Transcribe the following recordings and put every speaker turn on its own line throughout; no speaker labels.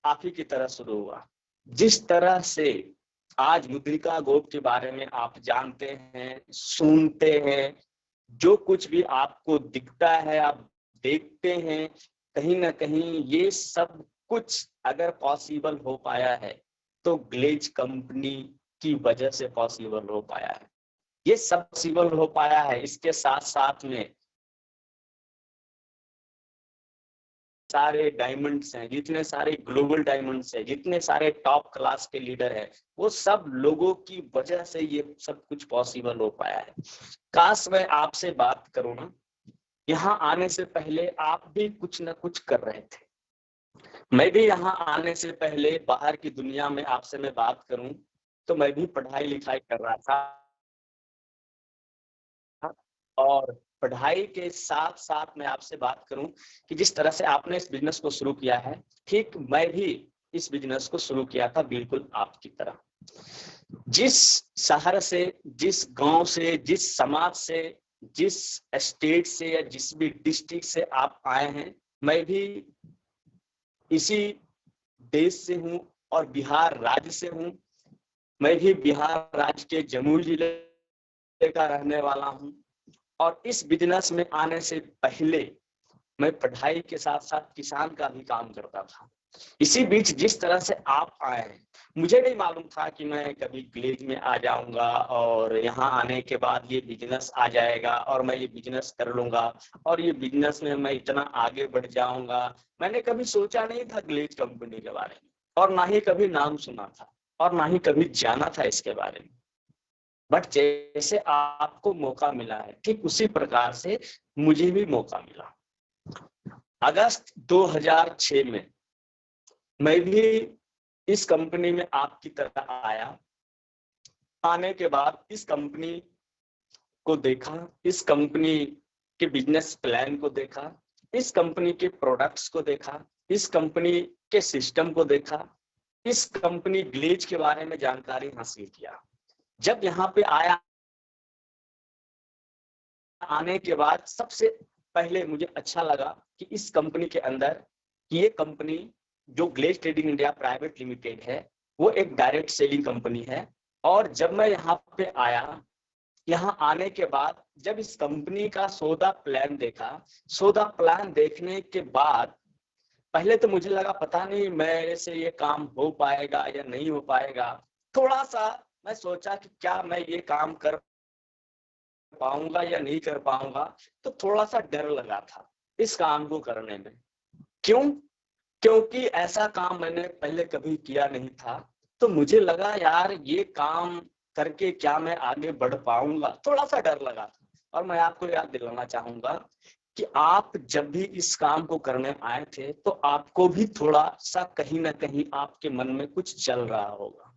आप ही की तरह शुरू हुआ। जिस तरह से आज मुद्रिका गोप के बारे में आप जानते हैं, सुनते हैं, जो कुछ भी आपको दिखता है, आप देखते हैं, कहीं ना कहीं ये सब कुछ अगर पॉसिबल हो पाया है तो ग्लेज कंपनी की वजह से पॉसिबल हो पाया है। ये सब पॉसिबल हो पाया है। इसके साथ साथ में सारे डायमंड्स हैं, जितने सारे ग्लोबल डायमंड्स हैं, जितने सारे टॉप क्लास के लीडर हैं, वो सब लोगों की वजह से ये सब कुछ पॉसिबल हो पाया है। काश मैं आपसे बात करूं ना, यहाँ आने से पहले आप भी कुछ ना कुछ कर रहे थे। मैं भी यहाँ आने से पहले बाहर की दुनिया में आपसे मैं बात करूं तो मैं भी पढ़ाई लिखाई कर रहा था, और पढ़ाई के साथ साथ मैं आपसे बात करूं कि जिस तरह से आपने इस बिजनेस को शुरू किया है, ठीक मैं भी इस बिजनेस को शुरू किया था बिल्कुल आपकी तरह। जिस शहर से, जिस गांव से, जिस समाज से, जिस स्टेट से या जिस भी डिस्ट्रिक्ट से आप आए हैं, मैं भी इसी देश से हूं और बिहार राज्य से हूं। मैं भी बिहार राज्य के जमुई जिले का रहने वाला हूं, और इस बिजनेस में आने से पहले मैं पढ़ाई के साथ साथ किसान का भी काम करता था। इसी बीच जिस तरह से आप आए हैं, मुझे नहीं मालूम था कि मैं कभी ग्लेज में आ जाऊंगा और यहाँ आने के बाद ये बिजनेस आ जाएगा और मैं ये बिजनेस कर लूंगा और ये बिजनेस में मैं इतना आगे बढ़ जाऊंगा। मैंने कभी सोचा नहीं था ग्लेज कंपनी के बारे में, और ना ही कभी नाम सुना था, और ना ही कभी जाना था इसके बारे में। बट जैसे आपको मौका मिला है, ठीक उसी प्रकार से मुझे भी मौका मिला। अगस्त 2006 में मैं भी इस कंपनी में आपकी तरह आया। आने के बाद इस कंपनी को देखा, इस कंपनी के बिजनेस प्लान को देखा, इस कंपनी के प्रोडक्ट्स को देखा, इस कंपनी के सिस्टम को देखा, इस कंपनी ग्लेज के बारे में जानकारी हासिल किया। जब यहाँ पे आया, आने के बाद सबसे पहले मुझे अच्छा लगा कि इस कंपनी के अंदर, ये कंपनी जो Glaze trading India private limited है, वो एक डायरेक्ट सेलिंग कंपनी है। और जब मैं यहाँ पे आया, यहाँ आने के बाद जब इस कंपनी का सौदा प्लान देखा, सौदा प्लान देखने के बाद पहले तो मुझे लगा पता नहीं मेरे से ये काम हो पाएगा या नहीं हो पाएगा। थोड़ा सा मैं सोचा कि क्या मैं ये काम कर पाऊंगा या नहीं कर पाऊंगा, तो थोड़ा सा डर लगा था इस काम को करने में। क्यों? क्योंकि ऐसा काम मैंने पहले कभी किया नहीं था। तो मुझे लगा यार ये काम करके क्या मैं आगे बढ़ पाऊंगा, थोड़ा सा डर लगा था। और मैं आपको याद दिलाना चाहूंगा कि आप जब भी इस काम को करने आए थे तो आपको भी थोड़ा सा कहीं ना कहीं आपके मन में कुछ चल रहा होगा।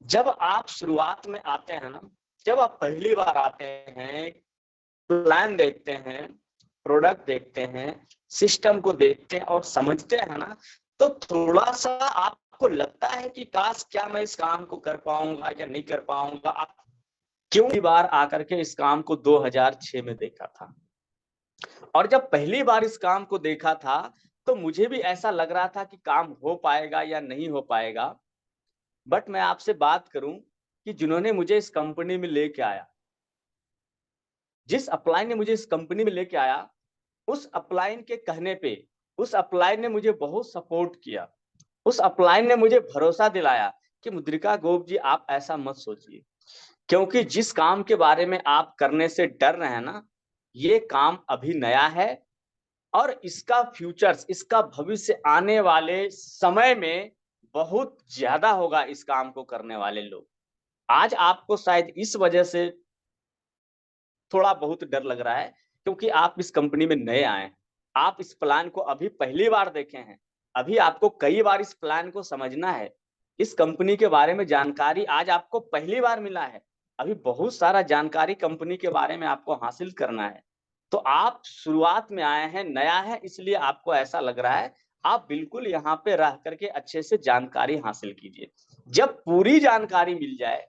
जब आप शुरुआत में आते हैं ना, जब आप पहली बार आते हैं, प्लान देखते हैं, प्रोडक्ट देखते हैं, सिस्टम को देखते हैं और समझते हैं ना, तो थोड़ा सा आपको लगता है कि काश क्या मैं इस काम को कर पाऊंगा या नहीं कर पाऊंगा। आप क्यों बार आकर के इस काम को 2006 में देखा था, और जब पहली बार इस काम को देखा था तो मुझे भी ऐसा लग रहा था कि काम हो पाएगा या नहीं हो पाएगा। बट मैं आपसे बात करूं कि जिन्होंने मुझे इस कंपनी में लेके आया, जिस अपलाइन ने मुझे इस कंपनी में लेके आया, उस अपलाइन के कहने पे, उस अपलाइन ने मुझे बहुत सपोर्ट किया। उस अपलाइन ने मुझे भरोसा दिलाया कि मुद्रिका गोप जी आप ऐसा मत सोचिए, क्योंकि जिस काम के बारे में आप करने से डर रहे हैं ना, ये काम अभी नया है और इसका फ्यूचर्स, इसका भविष्य आने वाले समय में बहुत ज्यादा होगा इस काम को करने वाले लोग। आज आपको शायद इस वजह से थोड़ा बहुत डर लग रहा है क्योंकि आप इस कंपनी में नए आए हैं। आप इस प्लान को अभी पहली बार देखे हैं। अभी आपको कई बार इस प्लान को समझना है। इस कंपनी के बारे में जानकारी आज आपको पहली बार मिला है। अभी बहुत सारा जानकारी कंपनी के बारे में आपको हासिल करना है। तो आप शुरुआत में आए हैं, नया है, इसलिए आपको ऐसा लग रहा है। आप बिल्कुल यहाँ पे रह करके अच्छे से जानकारी हासिल कीजिए। जब पूरी जानकारी मिल जाए,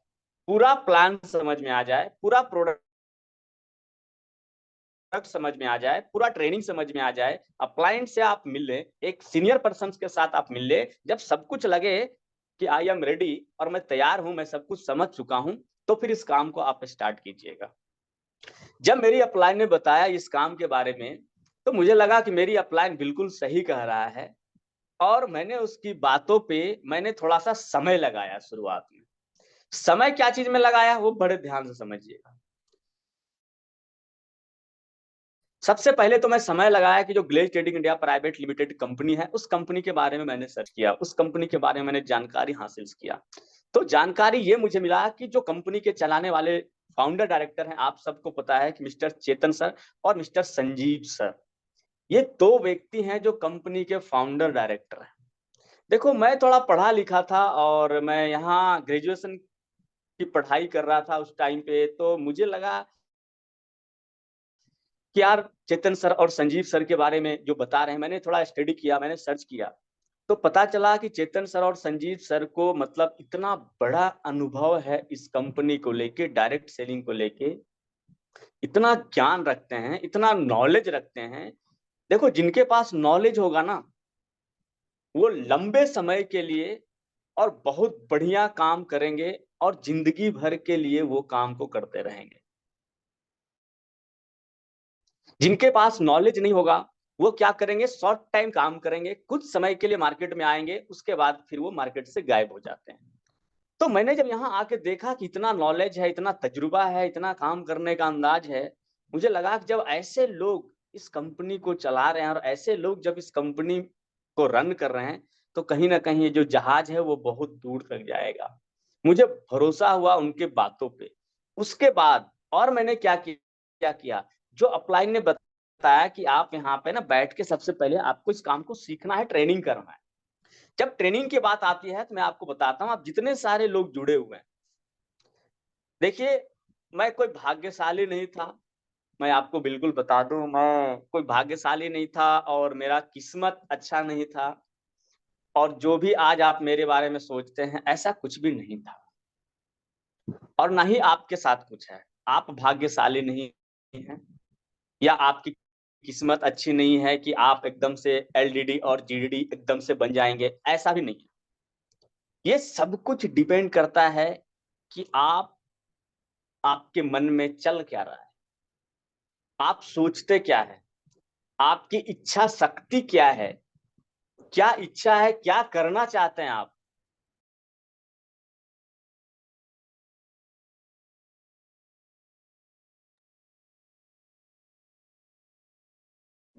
पूरा प्लान समझ में आ जाए, पूरा प्रोडक्ट समझ में आ जाए, पूरा ट्रेनिंग समझ में आ जाए, क्लाइंट से आप मिल ले, एक सीनियर पर्सन के साथ आप मिल ले, जब सब कुछ लगे कि आई एम रेडी और मैं तैयार हूं, मैं सब कुछ समझ चुका हूं, तो फिर इस काम को आप स्टार्ट कीजिएगा। जब मेरी अपलाइन ने बताया इस काम के बारे में, तो मुझे लगा कि मेरी अपलाइन बिल्कुल सही कह रहा है, और मैंने उसकी बातों पे मैंने थोड़ा-सा समय लगाया शुरुआत में। समय क्या चीज़ में लगाया, वो बड़े ध्यान से समझिएगा। सबसे पहले तो मैं समय लगाया कि जो Glaze trading India private limited company है, उस कंपनी के बारे में मैंने सर्च किया, उस कंपनी के बारे में मैंने जानकारी हासिल किया। तो जानकारी ये मुझे मिला कि जो कंपनी के चलाने वाले फाउंडर डायरेक्टर हैं, आप सबको पता है कि मिस्टर चेतन सर और मिस्टर संजीव सर, ये 2 व्यक्ति हैं जो कंपनी के फाउंडर डायरेक्टर हैं। देखो, मैं थोड़ा पढ़ा लिखा था और मैं यहाँ ग्रेजुएशन की पढ़ाई कर रहा था उस टाइम पे, तो मुझे लगा कि यार चेतन सर और संजीव सर के बारे में जो बता रहे हैं, मैंने थोड़ा स्टडी किया, मैंने सर्च किया, तो पता चला कि चेतन सर और संजीव सर को मतलब इतना बड़ा अनुभव है इस कंपनी को लेके, डायरेक्ट सेलिंग को लेके, इतना ज्ञान रखते हैं, इतना नॉलेज रखते हैं। देखो, जिनके पास नॉलेज होगा ना, वो लंबे समय के लिए और बहुत बढ़िया काम करेंगे और जिंदगी भर के लिए वो काम को करते रहेंगे। जिनके पास नॉलेज नहीं होगा, वो क्या करेंगे, शॉर्ट टाइम काम करेंगे, कुछ समय के लिए मार्केट में आएंगे, उसके बाद फिर वो मार्केट से गायब हो जाते हैं। तो मैंने जब यहाँ आके देखा कि इतना नॉलेज है, इतना तजुर्बा है, इतना काम करने का अंदाज है, मुझे लगा कि जब ऐसे लोग इस कंपनी को चला रहे हैं और ऐसे लोग जब इस कंपनी को रन कर रहे हैं, तो कहीं ना कहीं ये जो जहाज है वो बहुत दूर तक जाएगा। मुझे भरोसा हुआ उनके बातों पे। उसके बाद और मैंने क्या किया, जो अपलाइन ने बताया कि आप यहाँ पे ना बैठ के सबसे पहले आपको इस काम को सीखना है, ट्रेनिंग करना है। जब ट्रेनिंग की बात आती है तो मैं आपको बताता हूँ, आप जितने सारे लोग जुड़े हुए हैं, देखिए, मैं कोई भाग्यशाली नहीं था, मैं आपको बिल्कुल बता दूं, मैं कोई भाग्यशाली नहीं था और मेरा किस्मत अच्छा नहीं था, और जो भी आज आप मेरे बारे में सोचते हैं, ऐसा कुछ भी नहीं था, और ना ही आपके साथ कुछ है। आप भाग्यशाली नहीं हैं, या आपकी किस्मत अच्छी नहीं है कि आप एकदम से एलडीडी और जीडीडी एकदम से बन जाएंगे, ऐसा भी नहीं है। ये सब कुछ डिपेंड करता है कि आपके मन में चल क्या रहा है, आप सोचते क्या है, आपकी इच्छा शक्ति क्या है, क्या इच्छा है, क्या करना चाहते हैं आप।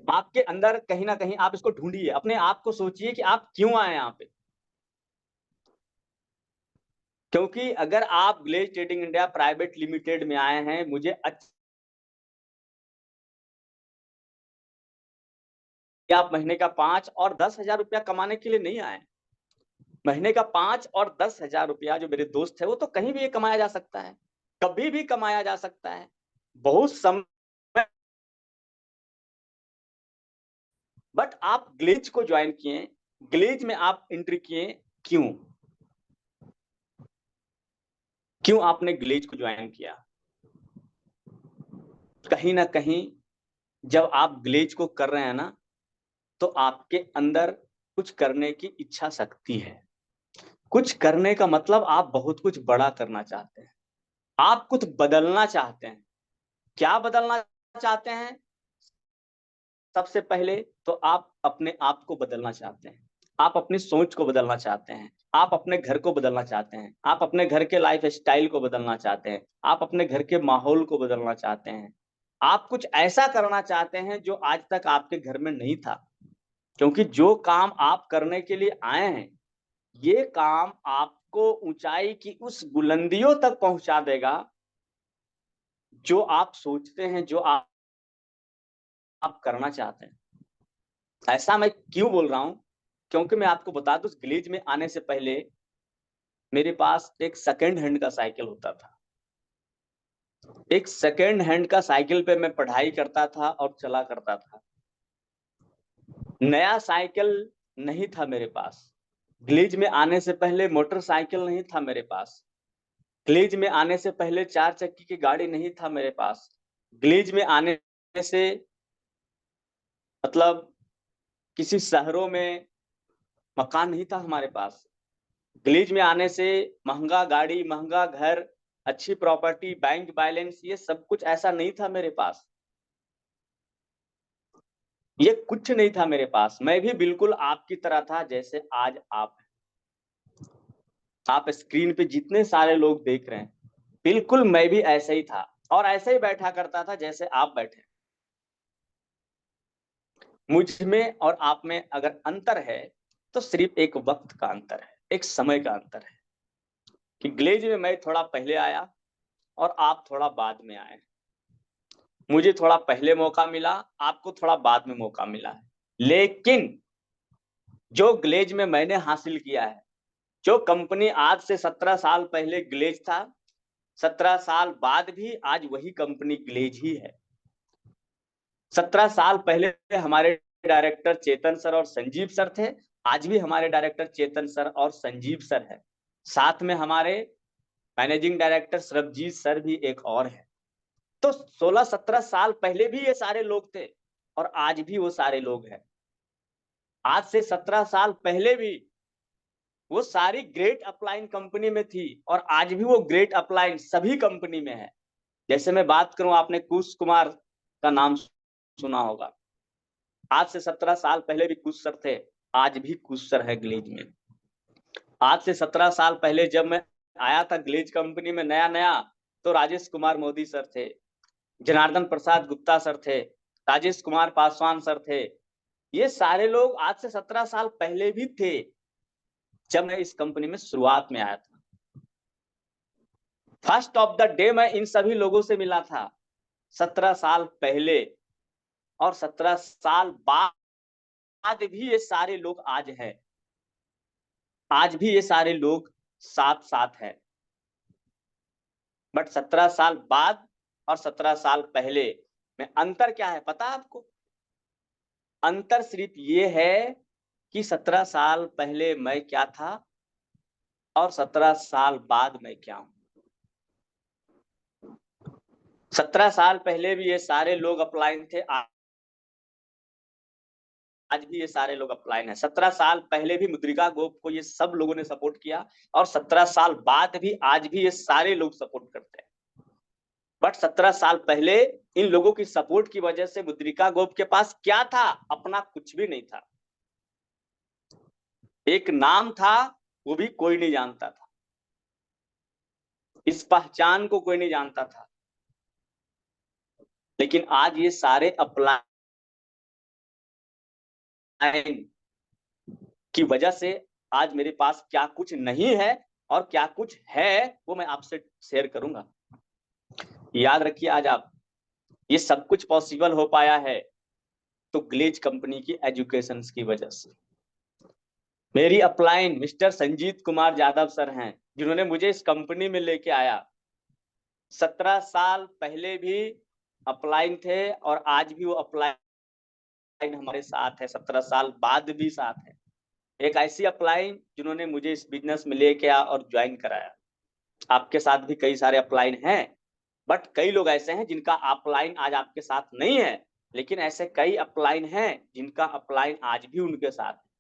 आपके अंदर कहीं ना कहीं आप इसको ढूंढिए, अपने आप को सोचिए कि आप क्यों आए यहाँ पे। क्योंकि अगर आप Glaze trading India private limited में आए हैं, मुझे आप महीने का 5 और 10 हजार रुपया कमाने के लिए नहीं आए। महीने का 5 और 10 हजार रुपया जो मेरे दोस्त है, वो तो कहीं भी ये कमाया जा सकता है, कभी भी कमाया जा सकता है, बहुत समय। बट आप ग्लेज को ज्वाइन किए, ग्लेज में आप एंट्री किए, क्यों क्यों आपने ग्लेज को ज्वाइन किया? कहीं ना कहीं जब आप ग्लेज को कर रहे हैं ना, तो आपके अंदर कुछ करने की इच्छा शक्ति है। कुछ करने का मतलब आप बहुत कुछ बड़ा करना चाहते हैं, आप कुछ बदलना चाहते हैं। क्या बदलना चाहते हैं? सबसे पहले तो आप अपने आप को बदलना चाहते हैं, आप अपनी सोच को बदलना चाहते हैं, आप अपने घर को बदलना चाहते हैं, आप अपने घर के लाइफ स्टाइल को बदलना चाहते हैं, आप अपने घर के माहौल को बदलना चाहते हैं, आप कुछ ऐसा करना चाहते हैं जो आज तक आपके घर में नहीं था। क्योंकि जो काम आप करने के लिए आए हैं, ये काम आपको ऊंचाई की उस बुलंदियों तक पहुंचा देगा जो आप सोचते हैं, जो आप करना चाहते हैं। ऐसा मैं क्यों बोल रहा हूं? क्योंकि मैं आपको बता दूं, ग्लीच में आने से पहले मेरे पास एक सेकंड हैंड का साइकिल होता था। एक सेकंड हैंड का साइकिल पे मैं पढ़ाई करता था और चला करता था। नया साइकिल नहीं था मेरे पास। ग्लीच में आने से पहले मोटरसाइकिल नहीं था मेरे पास। ग्लीच में आने से पहले 4 चक्की की गाड़ी नहीं था मेरे पास। ग्लीच में आने से मतलब किसी शहरों में मकान नहीं था हमारे पास। ग्लेज में आने से महंगा गाड़ी, महंगा घर, अच्छी प्रॉपर्टी, बैंक बैलेंस, ये सब कुछ ऐसा नहीं था मेरे पास। ये कुछ नहीं था मेरे पास। मैं भी बिल्कुल आपकी तरह था जैसे आज आप हैं। आप स्क्रीन पे जितने सारे लोग देख रहे हैं, बिल्कुल मैं भी ऐसे ही था और ऐसे ही बैठा करता था जैसे आप बैठे। मुझ में और आप में अगर अंतर है तो सिर्फ एक वक्त का अंतर है, एक समय का अंतर है कि ग्लेज में मैं थोड़ा पहले आया और आप थोड़ा बाद में आए। मुझे थोड़ा पहले मौका मिला, आपको थोड़ा बाद में मौका मिला है। लेकिन जो ग्लेज में मैंने हासिल किया है, जो कंपनी आज से 17 साल पहले ग्लेज था, 17 साल बाद भी आज वही कंपनी ग्लेज ही है। 17 साल पहले हमारे डायरेक्टर चेतन सर और संजीव सर थे, आज भी हमारे डायरेक्टर चेतन सर और संजीव सर है। साथ में हमारे मैनेजिंग डायरेक्टर सरबजीत सर भी एक और है। तो 16-17 साल पहले भी ये सारे लोग थे और आज भी वो सारे लोग हैं। आज से 17 साल पहले भी वो सारी ग्रेट अपलाइन कंपनी में थी और आज भी वो ग्रेट अपलाइन सभी कंपनी में है। जैसे मैं बात करूं, आपने कुश कुमार का नाम सुना होगा। आज से 17 साल पहले भी कुश सर थे, आज भी कुश सर है ग्लेज में। आज से 17 साल पहले जब मैं आया था ग्लेज कंपनी में नया नया, तो राजेश कुमार मोदी सर थे, जनार्दन प्रसाद गुप्ता सर थे, राजेश कुमार पासवान सर थे। ये सारे लोग आज से 17 साल पहले भी थे जब मैं इस कंपनी में शुरुआत में आया था। फर्स्ट ऑफ द डे मैं इन सभी लोगों से मिला था 17 साल पहले, और 17 साल बाद भी ये सारे लोग आज हैं। आज भी ये सारे लोग साथ साथ हैं। बट 17 साल बाद और 17 साल पहले में अंतर क्या है पता है आपको? अंतर सिर्फ ये है कि 17 साल पहले मैं क्या था और 17 साल बाद मैं क्या हूं। 17 साल पहले भी ये सारे लोग अपलाइन थे, आज भी ये सारे लोग अपलाइन है। 17 साल पहले भी मुद्रिका गोप को ये सब लोगों ने सपोर्ट किया और 17 साल बाद भी आज भी ये सारे लोग सपोर्ट करते हैं। बट 17 साल पहले इन लोगों की सपोर्ट की वजह से मुद्रिका गोप के पास क्या था? अपना कुछ भी नहीं था। एक नाम था, वो भी कोई नहीं जानता था। इस पहचान को कोई नहीं जानता था। लेकिन आज ये सारे अपलाइन की वजह से आज मेरे पास क्या कुछ नहीं है और क्या कुछ है वो मैं आपसे शेयर करूंगा। याद रखिए, आज आप ये सब कुछ पॉसिबल हो पाया है तो ग्लेज कंपनी की एजुकेशन की वजह से। मेरी upline mister Sanjeet Kumar Yadav sir हैं, जिन्होंने मुझे इस कंपनी में लेके आया। 17 साल पहले भी अपलाइन थे और आज भी वो अपलाइन हमारे साथ है, 17 साल बाद भी साथ है। एक ऐसी अपलाइन जिन्होंने मुझे इस बिजनेस में लेके आया और ज्वाइन कराया। आपके साथ भी कई सारे अपलाइन हैं, बट कई लोग ऐसे हैं जिनका अपलाइन आज आपके साथ नहीं है, लेकिन ऐसे कई अपलाइन हैं जिनका अपलाइन आज भी उनके साथ है।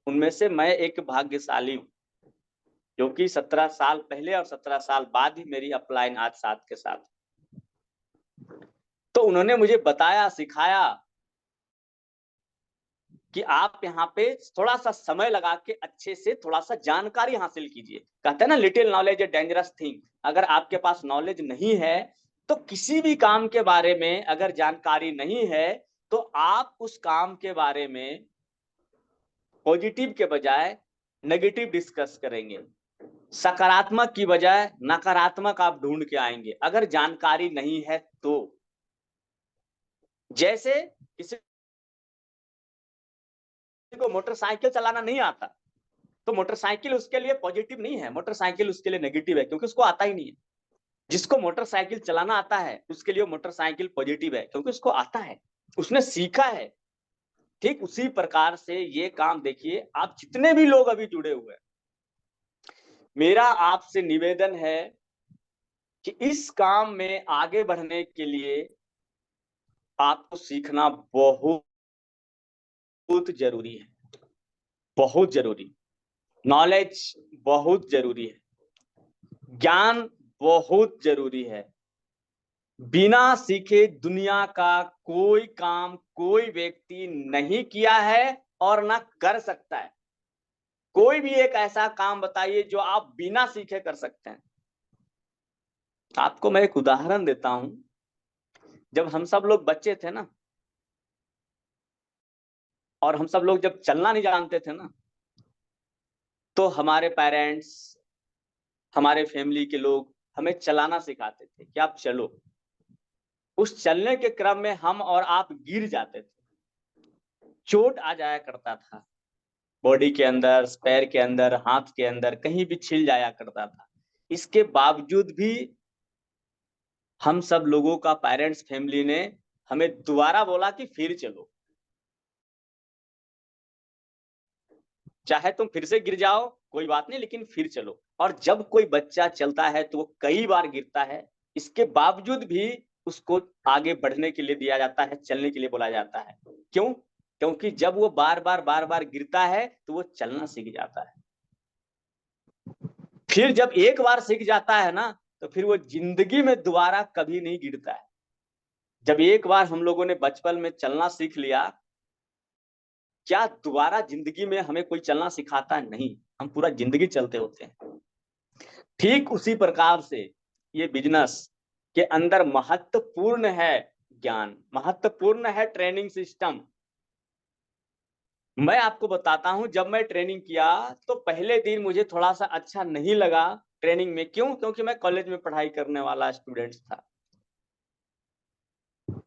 उनमें से मैं एक भाग्यशाली हूं, जो कि 17 साल पहले और 17 साल बाद ही मेरी अपलाइन आज साथ के साथ। तो उन्होंने मुझे बताया, सिखाया कि आप यहाँ पे थोड़ा सा समय लगा के अच्छे से थोड़ा सा जानकारी हासिल कीजिए। कहते हैं ना, little knowledge a dangerous thing. अगर आपके पास नॉलेज नहीं है तो किसी भी काम के बारे में अगर जानकारी नहीं है तो आप उस काम के बारे में पॉजिटिव के बजाय नेगेटिव डिस्कस करेंगे, सकारात्मक की बजाय नकारात्मक आप ढूंढ के आएंगे अगर जानकारी नहीं है तो। जैसे किसी को मोटरसाइकिल चलाना नहीं आता तो मोटरसाइकिल उसके लिए पॉजिटिव नहीं है, मोटरसाइकिल उसके लिए नेगेटिव है, क्योंकि उसको आता ही नहीं है। जिसको मोटरसाइकिल चलाना आता है उसके लिए मोटरसाइकिल पॉजिटिव है, क्योंकि उसको आता है, उसने सीखा है। ठीक उसी प्रकार से ये काम देखिए, आप जितने भी लोग अभी जुड़े हुए हैं, मेरा आपसे निवेदन है कि इस काम में आगे बढ़ने के लिए आपको सीखना बहुत जरूरी है, बहुत जरूरी। नॉलेज बहुत जरूरी है, ज्ञान बहुत जरूरी है। बिना सीखे दुनिया का कोई काम कोई व्यक्ति नहीं किया है और ना कर सकता है। कोई भी एक ऐसा काम बताइए जो आप बिना सीखे कर सकते हैं। आपको मैं एक उदाहरण देता हूं। जब हम सब लोग बच्चे थे ना, और हम सब लोग जब चलना नहीं जानते थे ना, तो हमारे पेरेंट्स, हमारे फैमिली के लोग हमें चलाना सिखाते थे कि आप चलो। उस चलने के क्रम में हम और आप गिर जाते थे, चोट आ जाया करता था, बॉडी के अंदर, पैर के अंदर, हाथ के अंदर, कहीं भी छिल जाया करता था। इसके बावजूद भी हम सब लोगों का पेरेंट्स, फैमिली ने हमें दोबारा बोला कि फिर चलो, चाहे तुम फिर से गिर जाओ कोई बात नहीं, लेकिन फिर चलो। और जब कोई बच्चा चलता है तो वो कई बार गिरता है, इसके बावजूद भी उसको आगे बढ़ने के लिए दिया जाता है, चलने के लिए बोला जाता है। क्यों? क्योंकि जब वो बार बार गिरता है तो वो चलना सीख जाता है। फिर जब एक बार सीख जाता है ना, तो फिर वो जिंदगी में दोबारा कभी नहीं गिरता है। जब एक बार हम लोगों ने बचपन में चलना सीख लिया, क्या दोबारा जिंदगी में हमें कोई चलना सिखाता नहीं, हम पूरा जिंदगी चलते होते हैं। ठीक उसी प्रकार से ये बिजनेस के अंदर महत्वपूर्ण है ज्ञान, महत्वपूर्ण है ट्रेनिंग सिस्टम। मैं आपको बताता हूं, जब मैं ट्रेनिंग किया तो पहले दिन मुझे थोड़ा सा अच्छा नहीं लगा ट्रेनिंग में। क्यों? क्योंकि मैं कॉलेज में पढ़ाई करने वाला स्टूडेंट था।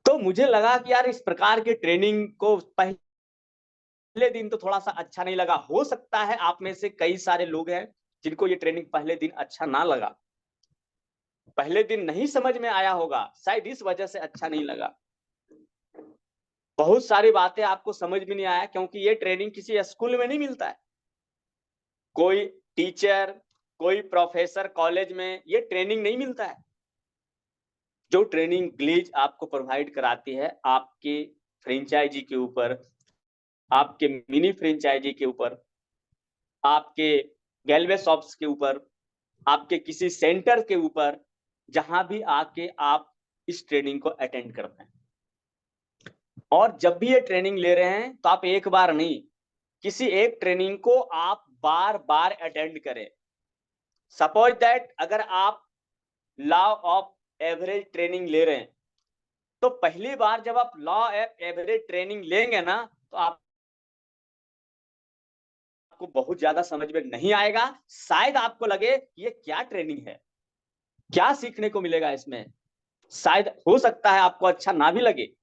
तो मुझे लगा कि यार इस प्रकार की ट्रेनिंग को पहले दिन तो थोड़ा सा अच्छा नहीं लगा। हो सकता है आप में से कई सारे लोग हैं जिनको ये ट्रेनिंग पहले दिन अच्छा ना लगा, पहले दिन नहीं समझ में आया होगा, शायद इस वजह से अच्छा नहीं लगा। बहुत सारी बातें आपको समझ में नहीं आया क्योंकि ये ट्रेनिंग किसी स्कूल में नहीं मिलता है। कोई टीचर, कोई प्रोफेसर कॉलेज में ये ट्रेनिंग नहीं मिलता है। जो ट्रेनिंग ग्लेज आपको प्रोवाइड कराती है आपके फ्रेंचाइजी के ऊपर, आपके मिनी फ्रेंचाइजी के ऊपर, आपके गैलवे शॉप्स के ऊपर, आपके किसी सेंटर के ऊपर, जहां भी आके आप इस ट्रेनिंग को अटेंड करते हैं। और जब भी ये ट्रेनिंग ले रहे हैं तो आप एक बार नहीं, किसी एक ट्रेनिंग को आप बार बार अटेंड करें। सपोज दैट अगर आप लॉ ऑफ एवरेज ट्रेनिंग ले रहे हैं, तो पहली बार जब आप लॉ ऑफ एवरेज ट्रेनिंग लेंगे ना, तो आपको बहुत ज्यादा समझ में नहीं आएगा। शायद आपको लगे ये क्या ट्रेनिंग है, क्या सीखने को मिलेगा इसमें। शायद हो सकता है आपको अच्छा ना भी लगे,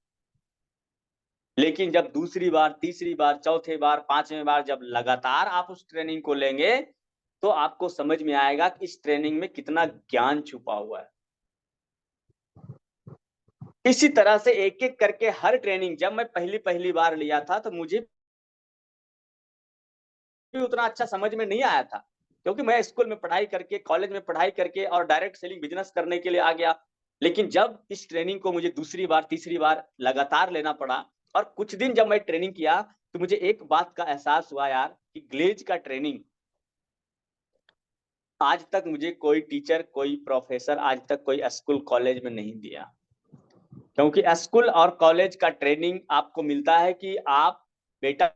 लेकिन जब दूसरी बार, तीसरी बार, चौथे बार, पांचवें बार जब लगातार आप उस ट्रेनिंग को लेंगे, तो आपको समझ में आएगा कि इस ट्रेनिंग में कितना ज्ञान छुपा हुआ है। इसी तरह से एक एक करके हर ट्रेनिंग, जब मैं पहली बार लिया था तो मुझे भी उतना अच्छा समझ में नहीं आया था, क्योंकि मैं स्कूल में पढ़ाई करके, कॉलेज में पढ़ाई करके और डायरेक्ट सेलिंग बिजनेस करने के लिए आ गया। लेकिन जब इस ट्रेनिंग को मुझे दूसरी बार, तीसरी बार लगातार लेना पड़ा, और कुछ दिन जब मैं ट्रेनिंग किया, तो मुझे एक बात का एहसास हुआ यार कि ग्लेज का ट्रेनिंग आज तक मुझे कोई टीचर, कोई प्रोफेसर, आज तक कोई स्कूल कॉलेज में नहीं दिया। क्योंकि स्कूल और कॉलेज का ट्रेनिंग आपको मिलता है कि आप बेटा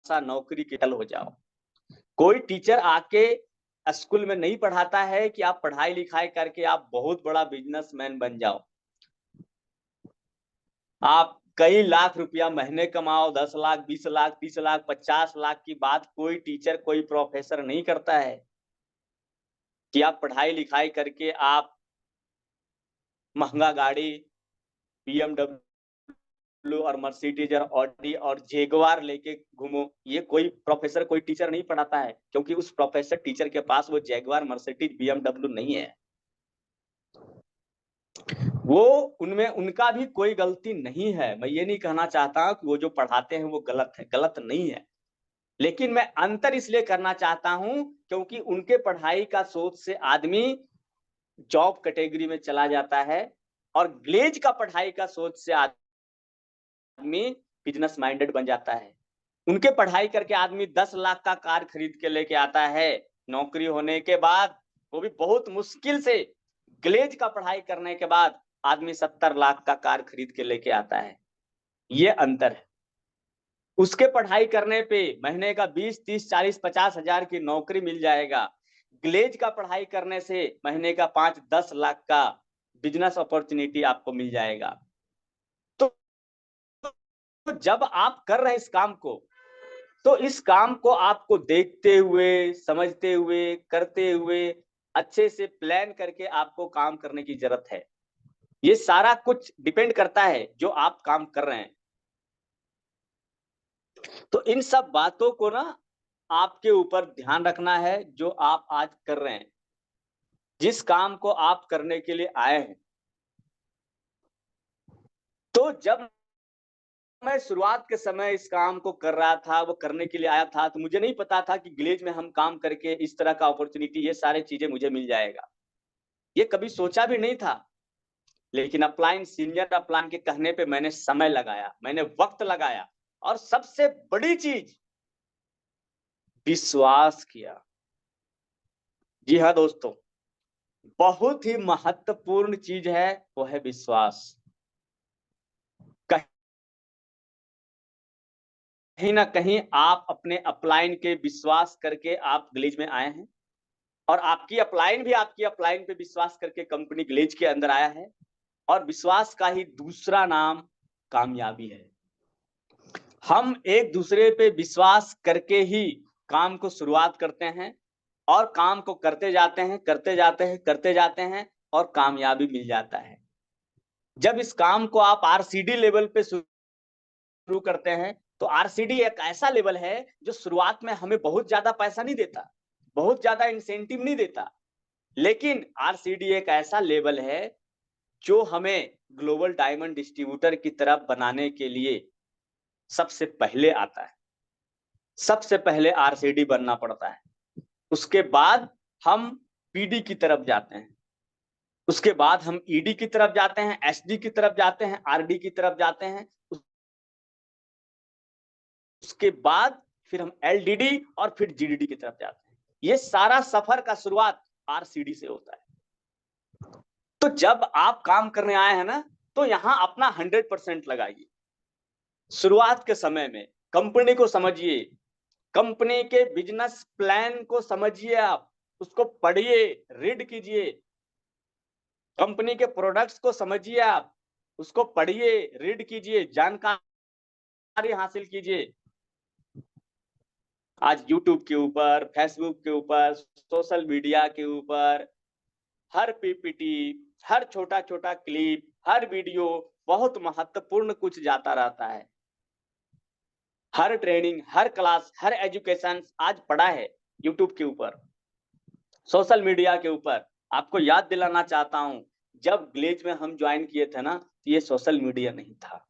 नौकरी के टल हो जाओ। कोई टीचर आके स्कूल में नहीं पढ़ाता है कि आप पढ़ाई लिखाई करके आप बहुत बड़ा बिजनेसमैन बन जाओ, आप कई लाख रुपया महीने कमाओ, 10 लाख, 20 लाख, 30 लाख, 50 लाख की बात कोई टीचर, कोई प्रोफेसर नहीं करता है। कि आप पढ़ाई लिखाई करके आप महंगा गाड़ी, बीएमडब्ल्यू और मर्सिडीज और ऑडी और जेगवार लेके घूमो, ये कोई प्रोफेसर, कोई टीचर नहीं पढ़ाता है, क्योंकि उस प्रोफेसर टीचर के पास वो जेगवार, मर्सिडीज, बीएमडब्ल्यू नहीं है। वो उनमें उनका भी कोई गलती नहीं है। मैं ये नहीं कहना चाहता कि वो जो पढ़ाते हैं वो गलत है, गलत नहीं है। लेकिन मैं अंतर इसलिए करना चाहता हूं क्योंकि उनके पढ़ाई का सोच से आदमी जॉब कैटेगरी में चला जाता है और ग्लेज का पढ़ाई का सोच से आदमी बिजनेस माइंडेड बन जाता है। उनके पढ़ाई करके आदमी 10 लाख का कार खरीद के लेके आता है, नौकरी होने के बाद वो भी बहुत मुश्किल से। ग्लेज का पढ़ाई करने के बाद आदमी 70 लाख का कार खरीद के लेके आता है। ये अंतर है। उसके पढ़ाई करने पे महीने का 20, 30, 40, 50 हजार की नौकरी मिल जाएगा। ग्लेज का पढ़ाई करने से महीने का 5, 10 लाख का बिजनेस अपॉर्चुनिटी आपको मिल जाएगा। तो जब आप कर रहे हैं इस काम को, तो इस काम को आपको देखते हुए, समझते हुए, करते हुए, अच्छे से प्लान करके आपको काम करने की जरूरत है। ये सारा कुछ डिपेंड करता है जो आप काम कर रहे हैं। तो इन सब बातों को ना आपके ऊपर ध्यान रखना है जो आप आज कर रहे हैं। जिस काम को आप करने के लिए आए हैं। तो जब मैं शुरुआत के समय इस काम को कर रहा था, वो करने के लिए आया था, तो मुझे नहीं पता था कि ग्लेज में हम काम करके इस तरह का अपॉर्चुनिटी, ये सारी चीजें मुझे मिल जाएगा। ये कभी सोचा भी नहीं था। लेकिन अपलाइन, सीनियर अपलाइन के कहने पे मैंने समय लगाया, मैंने वक्त लगाया और सबसे बड़ी चीज विश्वास किया। जी हाँ दोस्तों, बहुत ही महत्वपूर्ण चीज है, वो है विश्वास। कहीं ना कहीं आप अपने अपलाइन के विश्वास करके आप ग्लेज में आए हैं और आपकी अपलाइन भी आपकी अपलाइन पे विश्वास करके कंपनी ग्लेज के अंदर आया है। और विश्वास का ही दूसरा नाम कामयाबी है। हम एक दूसरे पे विश्वास करके ही काम को शुरुआत करते हैं और काम को करते जाते हैं, करते जाते हैं, करते जाते हैं और कामयाबी मिल जाता है। जब इस काम को आप आरसीडी लेवल पे शुरू करते हैं, तो आरसीडी एक ऐसा लेवल है जो शुरुआत में हमें बहुत ज्यादा पैसा नहीं देता, बहुत ज्यादा इंसेंटिव नहीं देता। लेकिन आरसीडी एक ऐसा लेवल है जो हमें ग्लोबल डायमंड डिस्ट्रीब्यूटर की तरफ बनाने के लिए सबसे पहले आता है। सबसे पहले आरसीडी बनना पड़ता है। उसके बाद हम पीडी की तरफ जाते हैं। उसके बाद हम ईडी की तरफ जाते हैं, एसडी की तरफ जाते हैं, आरडी की तरफ जाते हैं। उसके बाद फिर हम एलडीडी और फिर जीडीडी की तरफ जाते हैं। ये सारा सफर का शुरुआत आरसीडी से होता है। तो जब आप काम करने आए हैं ना, तो यहां अपना 100% लगाइए। शुरुआत के समय में कंपनी को समझिए, कंपनी के बिजनेस प्लान को समझिए, आप उसको पढ़िए, रीड कीजिए। कंपनी के प्रोडक्ट्स को समझिए, आप उसको पढ़िए, रीड कीजिए, जानकारी हासिल कीजिए। आज यूट्यूब के ऊपर, फेसबुक के ऊपर, सोशल मीडिया के ऊपर हर पीपीटी, हर छोटा छोटा क्लिप, हर वीडियो बहुत महत्वपूर्ण कुछ जाता रहता है। हर ट्रेनिंग, हर क्लास, हर एजुकेशन आज पड़ा है यूट्यूब के ऊपर, सोशल मीडिया के ऊपर। आपको याद दिलाना चाहता हूं, जब ग्लेज में हम ज्वाइन किए थे ना, ये सोशल मीडिया नहीं था।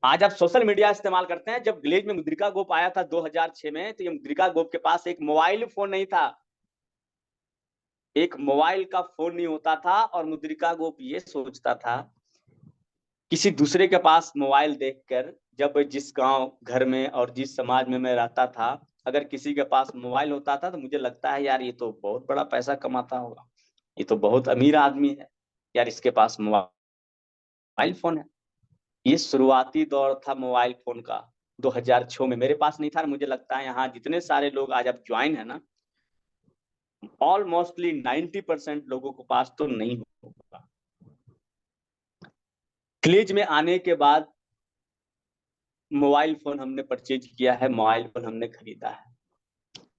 आज आप सोशल मीडिया इस्तेमाल करते हैं। जब ग्लेज में मुद्रिका गोप आया था 2006 में, तो ये मुद्रिका गोप के पास एक मोबाइल फोन नहीं था। एक मोबाइल का फोन नहीं होता था और मुद्रिका गोप ये सोचता था, किसी दूसरे के पास मोबाइल देखकर, जब जिस गांव घर में और जिस समाज में मैं रहता था, अगर किसी के पास मोबाइल होता था तो मुझे लगता है यार ये तो बहुत बड़ा पैसा कमाता होगा, ये तो बहुत अमीर आदमी है यार, इसके पास मोबाइल फोन है। ये शुरुआती दौर था मोबाइल फोन का 2006 में। मेरे पास नहीं था। मुझे लगता है यहाँ जितने सारे लोग आज अब ज्वाइन है ना, ऑलमोस्टली 90% लोगों के पास तो नहीं होगा। ग्लेज में आने के बाद मोबाइल फोन हमने परचेज किया है, मोबाइल फोन हमने खरीदा है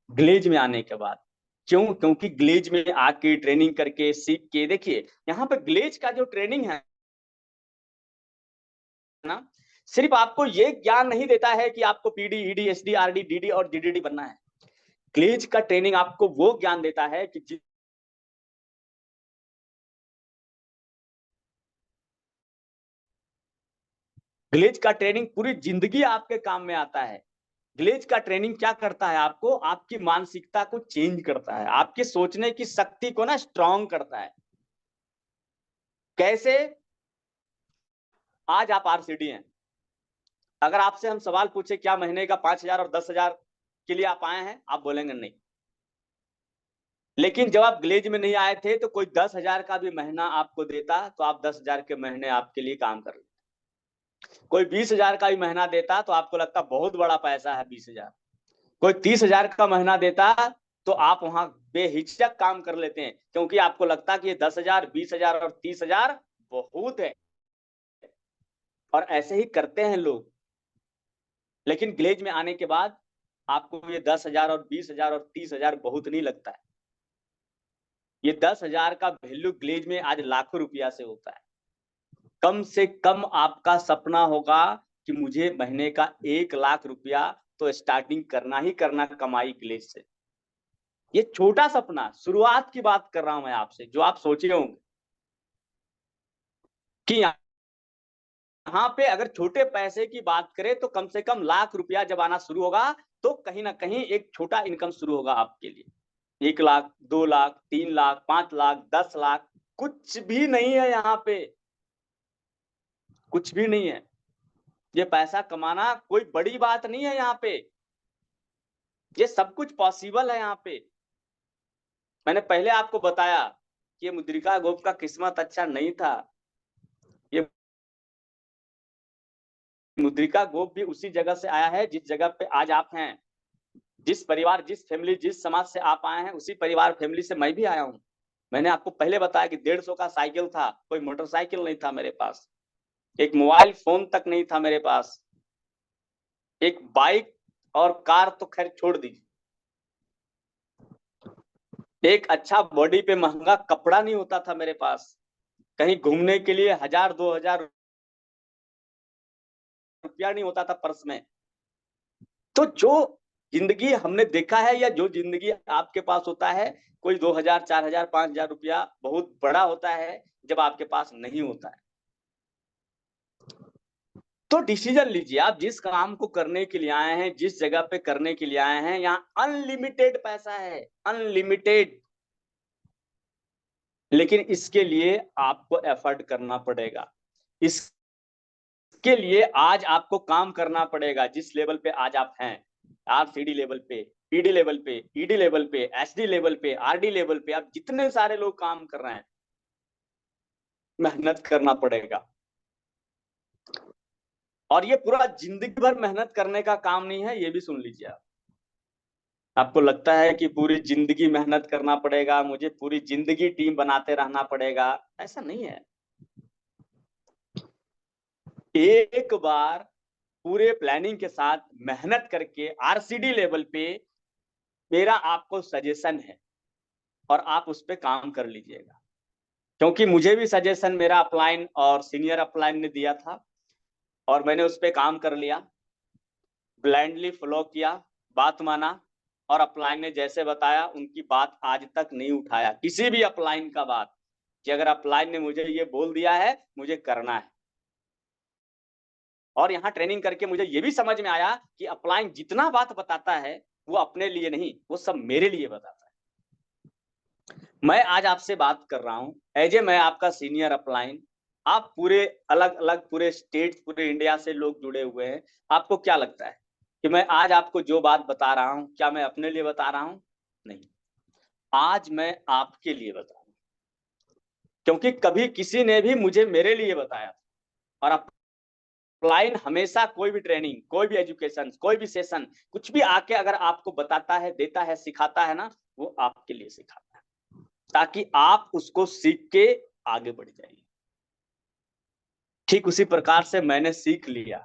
ग्लेज में आने के बाद। क्यों? क्योंकि ग्लेज में आके ट्रेनिंग करके सीख के, देखिए यहाँ पे ग्लेज का जो ट्रेनिंग है ना, सिर्फ आपको ये ज्ञान नहीं देता है कि आपको PD, ED, SD, RD, DD और जीडीडी बनना है। ग्लेज का ट्रेनिंग आपको वो ज्ञान देता है कि ग्लेज का ट्रेनिंग पूरी जिंदगी आपके काम में आता है। ग्लेज का ट्रेनिंग क्या करता है, आपको आपकी मानसिकता को चेंज करता है, आपके सोचने की शक्ति को ना स्ट्रांग करता है। कैसे? आज आप आरसीडी हैं, अगर आपसे हम सवाल पूछे क्या महीने का 5,000 और 10,000 के लिए आप आए हैं, आप बोलेंगे नहीं। लेकिन जब आप ग्लेज में नहीं आए थे तो कोई 10,000 का भी महीना आपको देता तो आप 10,000 के महीने आपके लिए काम कर लेते। कोई 20,000 का भी महीना देता तो आपको लगता बहुत बड़ा पैसा है 20,000। कोई 30,000 का महीना देता तो आप वहां बेहिचक काम कर लेते हैं, क्योंकि आपको लगता कि ये 10,000, 20,000 और 30,000 बहुत है, और ऐसे ही करते हैं लोग। लेकिन ग्लेज में आने के बाद आपको ये 10,000 और 20,000 और 30,000 बहुत नहीं लगता है। ये 10,000 का वैल्यू ग्लेज में आज लाखों रुपया से होता है। कम से कम आपका सपना होगा कि मुझे महीने का 1,00,000 रुपया तो स्टार्टिंग करना ही करना कमाई ग्लेज से। ये छोटा सपना, शुरुआत की बात कर रहा हूं मैं आपसे, जो आप सोचे होंगे कि यहाँ पे अगर छोटे पैसे की बात करें तो कम से कम 1,00,000 रुपया जब आना शुरू होगा तो कहीं ना कहीं एक छोटा इनकम शुरू होगा आपके लिए। 1,00,000, 2,00,000, 3,00,000, 5,00,000, 10,00,000, कुछ भी नहीं है यहाँ पे, कुछ भी नहीं है। ये पैसा कमाना कोई बड़ी बात नहीं है यहाँ पे, ये सब कुछ पॉसिबल है यहाँ पे। मैंने पहले आपको बताया कि ये मुद्रिका गोप का किस्मत अच्छा नहीं था। ये मुद्रिका गोप भी उसी जगह से आया है जिस जगह पे आज आप हैं। जिस परिवार, जिस फैमिली, जिस समाज से आप आए हैं, उसी परिवार फैमिली से मैं भी आया हूं। मैंने आपको पहले बताया कि 150 का साइकिल था, कोई मोटरसाइकिल नहीं था मेरे पास, एक मोबाइल फोन तक नहीं था मेरे पास, एक बाइक और कार तो खैर छोड़ दीजिए, एक अच्छा बॉडी पे महंगा कपड़ा नहीं होता था मेरे पास, कहीं घूमने के लिए 1,000-2,000 रुपया नहीं होता था पर्स में। तो जो जिंदगी हमने देखा है या जो जिंदगी आपके पास होता है, कोई 2,000, 4,000, 5,000 रुपया बहुत बड़ा होता है जब आपके पास नहीं होता है। तो डिसीजन लीजिए, आप जिस काम को करने के लिए आए हैं, जिस जगह पे करने के लिए आए हैं, यहाँ अनलिमिटेड पैसा है, अनलिमिटेड। लेकिन इसके लिए आपको एफर्ट करना पड़ेगा, इसके लिए आज आपको काम करना पड़ेगा। जिस लेवल पे आज आप हैं, आरसीडी लेवल पे, पीडी लेवल पे, ईडी लेवल पे, एसडी लेवल पे, आरडी लेवल पे, आप जितने सारे लोग काम कर रहे हैं, मेहनत करना पड़ेगा। और ये पूरा जिंदगी भर मेहनत करने का काम नहीं है, ये भी सुन लीजिए आप। आपको लगता है कि पूरी जिंदगी मेहनत करना पड़ेगा, मुझे पूरी जिंदगी टीम बनाते रहना पड़ेगा, ऐसा नहीं है। एक बार पूरे प्लानिंग के साथ मेहनत करके आरसीडी लेवल पे मेरा आपको सजेशन है, और आप उस पर काम कर लीजिएगा। क्योंकि मुझे भी सजेशन मेरा अपलाइन और सीनियर अपलाइन ने दिया था, और मैंने उस पर काम कर लिया, ब्लाइंडली फॉलो किया, बात माना, और अपलाइन ने जैसे बताया उनकी बात आज तक नहीं उठाया, किसी भी अपलाइन का बात, कि अगर अपलाइन ने मुझे ये बोल दिया है मुझे करना है। और यहाँ ट्रेनिंग करके मुझे ये भी समझ में आया कि अपलाइन जितना बात बताता है वो अपने लिए नहीं, वो सब मेरे लिए बताता है। मैं आज आपसे बात कर रहा हूँ एज ए, मैं आपका सीनियर अपलाइन। आप पूरे अलग अलग पूरे स्टेट, पूरे इंडिया से लोग जुड़े हुए हैं। आपको क्या लगता है कि मैं आज आपको जो बात बता रहा हूं, क्या मैं अपने लिए बता रहा हूं? नहीं, आज मैं आपके लिए बता रहा हूं, क्योंकि कभी किसी ने भी मुझे मेरे लिए बताया। और अपलाइन हमेशा कोई भी ट्रेनिंग, कोई भी एजुकेशन, कोई भी सेशन, कुछ भी आके अगर आपको बताता है, देता है, सिखाता है ना, वो आपके लिए सिखाता है, ताकि आप उसको सीख के आगे बढ़ जाइए। ठीक उसी प्रकार से मैंने सीख लिया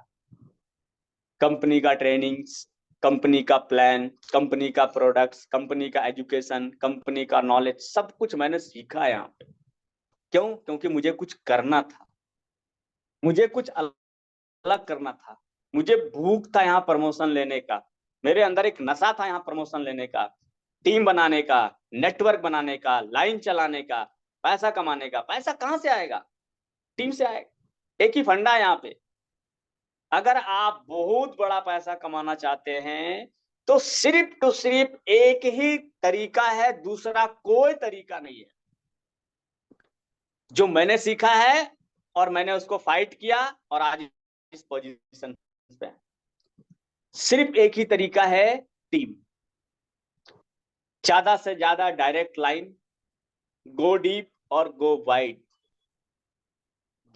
कंपनी का ट्रेनिंग, कंपनी का प्लान, कंपनी का प्रोडक्ट्स, कंपनी का एजुकेशन, कंपनी का नॉलेज, सब कुछ मैंने सीखा यहाँ पे। क्यों? क्योंकि मुझे कुछ करना था, मुझे कुछ अलग करना था, मुझे भूख था यहाँ प्रमोशन लेने का, मेरे अंदर एक नशा था यहाँ प्रमोशन लेने का, टीम बनाने का, नेटवर्क बनाने का, लाइन चलाने का, पैसा कमाने का। पैसा कहाँ से आएगा? टीम से आएगा। एक ही फंडा है यहाँ पे,
अगर आप बहुत बड़ा पैसा कमाना चाहते हैं तो सिर्फ तो सिर्फ एक ही तरीका है, दूसरा कोई तरीका नहीं है। जो मैंने सीखा है और मैंने उसको फाइट किया और आज इस पोजीशन पे। सिर्फ एक ही तरीका है, टीम। ज्यादा से ज्यादा डायरेक्ट लाइन, गो डीप और गो वाइड।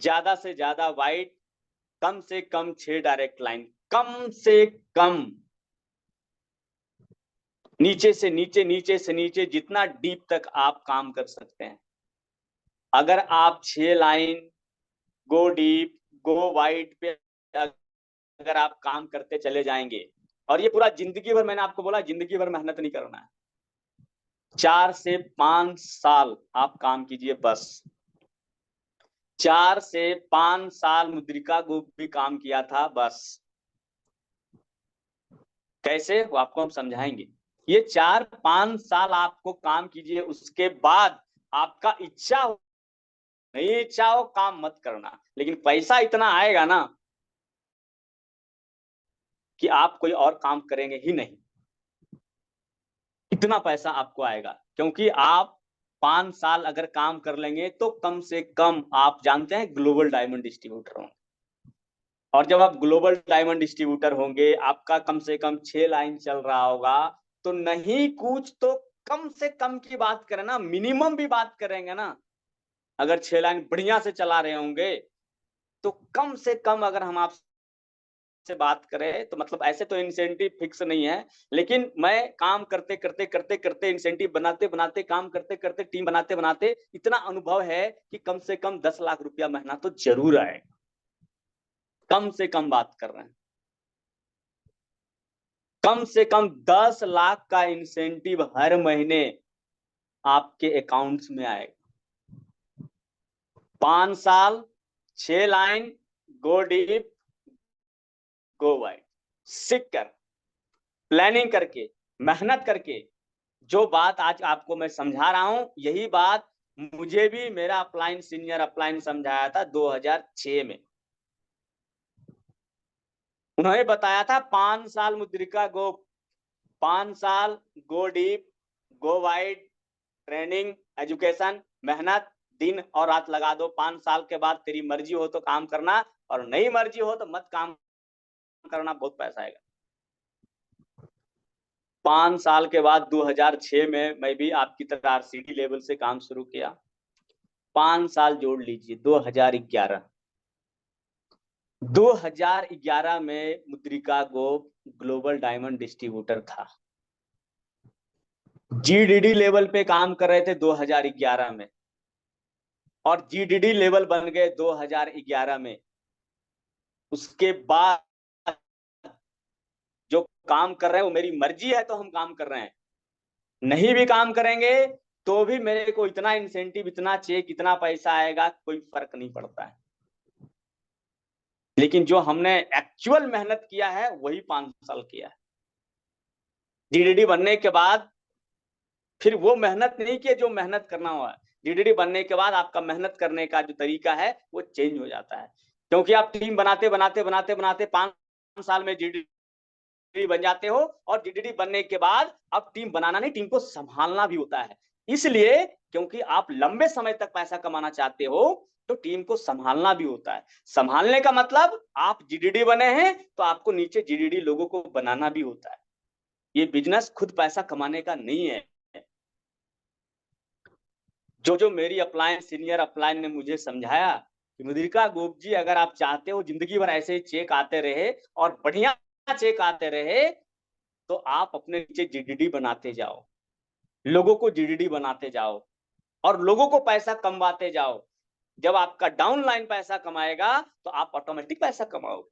ज्यादा से ज्यादा वाइड, कम से कम 6 डायरेक्ट लाइन, कम से कम। नीचे से नीचे, नीचे से नीचे, जितना डीप तक आप काम कर सकते हैं। अगर आप 6 लाइन, गो डीप, गो वाइड पे अगर आप काम करते चले जाएंगे, और ये पूरा जिंदगी भर, मैंने आपको बोला जिंदगी भर मेहनत नहीं करना है, 4 से 5 साल आप काम कीजिए बस। 4 से 5 साल मुद्रिका गुप्त भी काम किया था बस। कैसे, वो आपको हम समझाएंगे। ये 4-5 साल आपको काम कीजिए, उसके बाद आपका इच्छा हो नहीं इच्छा हो काम मत करना, लेकिन पैसा इतना आएगा ना कि आप कोई और काम करेंगे ही नहीं। इतना पैसा आपको आएगा, क्योंकि आप 5 साल अगर काम कर लेंगे तो कम से कम आप जानते हैं ग्लोबल डायमंड डिस्ट्रीब्यूटर होंगे। और जब आप ग्लोबल डायमंड डिस्ट्रीब्यूटर होंगे, आपका कम से कम 6 लाइन चल रहा होगा, तो नहीं कुछ तो कम से कम की बात करें ना, मिनिमम भी बात करेंगे ना। अगर 6 लाइन बढ़िया से चला रहे होंगे तो कम से कम अगर हम आप से बात करें तो मतलब ऐसे तो इंसेंटिव फिक्स नहीं है, लेकिन मैं काम करते करते करते करते इंसेंटिव बनाते बनाते काम करते करते टीम बनाते बनाते इतना अनुभव है कि कम से कम 10 लाख रुपया महीना तो जरूर आए। कम से कम बात कर रहे हैं, कम से कम 10 लाख का इंसेंटिव हर महीने आपके अकाउंट्स में आएगा। 5 साल, 6 लाइन, गो डीप, गो वाइड, सीख कर, प्लानिंग करके, मेहनत करके। जो बात आज आपको मैं समझा रहा हूं, यही बात मुझे भी मेरा अपलाइन सीनियर अपलाइन समझाया था 2006 में। उन्होंने बताया था 5 साल मुद्रिका गो, 5 साल गो डीप, गो वाइड, ट्रेनिंग, एजुकेशन, मेहनत, दिन और रात लगा दो। 5 साल के बाद तेरी मर्जी हो तो काम करना, और नहीं मर्जी हो तो मत काम करना, बहुत पैसा आएगा। 5 साल के बाद 2006 में मैं भी आपकी तरह आरसीडी लेवल से काम शुरू किया। 5 साल जोड़ लीजिए, 2011 में मुद्रिका गोप ग्लोबल डायमंड डिस्ट्रीब्यूटर था। जीडीडी लेवल पे काम कर रहे थे 2011 में, और जीडीडी लेवल बन गए 2011 में। उसके बाद जो काम कर रहे हैं वो मेरी मर्जी है तो हम काम कर रहे हैं, नहीं भी काम करेंगे तो भी मेरे को इतना इंसेंटिव, इतना चेक, इतना पैसा आएगा, कोई फर्क नहीं पड़ता है। लेकिन जो हमने एक्चुअल मेहनत किया है वही 5 साल किया है। डीडीडी बनने के बाद फिर वो मेहनत नहीं किए जो मेहनत करना हुआ है। डीडीडी बनने के बाद आपका मेहनत करने का जो तरीका है वो चेंज हो जाता है, क्योंकि आप टीम बनाते बनाते बनाते बनाते 5 साल में डीडीडी बन जाते हो, और डीडीडी बनने के बाद अब टीम बनाना नहीं, टीम को संभालना भी होता है। इसलिए क्योंकि आप लंबे समय तक पैसा कमाना चाहते हो तो टीम को संभालना भी होता है। संभालने का मतलब आप जीडीडी बने हैं तो आपको नीचे जीडीडी लोगों को बनाना भी होता है। ये बिजनेस खुद पैसा कमाने का नहीं है। जो मेरी अपलाइन सीनियर अपलाइन ने मुझे समझाया कि मुद्रिका गोप जी, अगर आप चाहते हो जिंदगी भर ऐसे ही चेक आते रहे और बढ़िया चेक आते रहे, तो आप अपने नीचे जीडीडी बनाते जाओ, लोगों को जीडीडी बनाते जाओ और लोगों को पैसा कमवाते जाओ। जब आपका डाउनलाइन पैसा कमाएगा तो आप ऑटोमेटिक पैसा कमाओगे।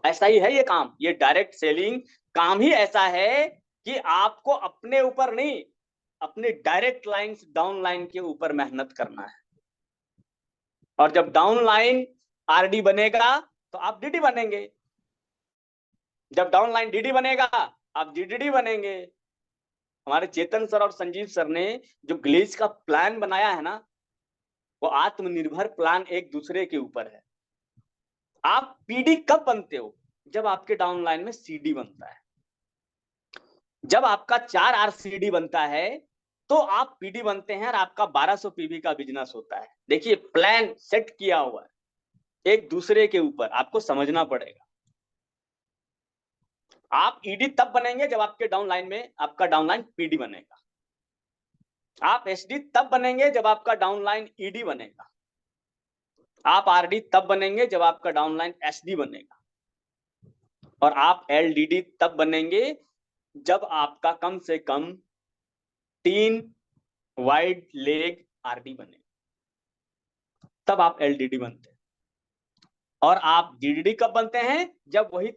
ऐसा ही है ये काम, ये डायरेक्ट सेलिंग काम ही ऐसा है कि आपको अपने ऊपर नहीं, अपने डायरेक्ट लाइन डाउन लाइन के ऊपर मेहनत करना है। और जब डाउन लाइन आरडी बनेगा तो आप डीडी बनेंगे, जब डाउन लाइन डीडी बनेगा आप जीडीडी बनेंगे। हमारे चेतन सर और संजीव सर ने जो ग्लेज का प्लान बनाया है ना, वो आत्मनिर्भर प्लान एक दूसरे के ऊपर है। आप पीडी कब बनते हो? जब आपके डाउनलाइन में सीडी बनता है। जब आपका 4 आरसीडी बनता है तो आप पीडी बनते हैं और आपका 1200 पीवी का बिजनेस होता है। देखिए प्लान सेट किया हुआ है एक दूसरे के ऊपर, आपको समझना पड़ेगा। आप ईडी तब बनेंगे जब आपके डाउनलाइन में आपका डाउनलाइन पीडी बनेगा। आप एसडी तब बनेंगे जब आपका डाउनलाइन ईडी बनेगा। आप आरडी तब बनेंगे जब आपका डाउनलाइन एसडी बनेगा। और आप एलडीडी तब बनेंगे जब आपका कम से कम 3 वाइड लेग आरडी बने, तब आप एलडीडी बनते हैं। और आप जीडीडी कब बनते हैं? जब वही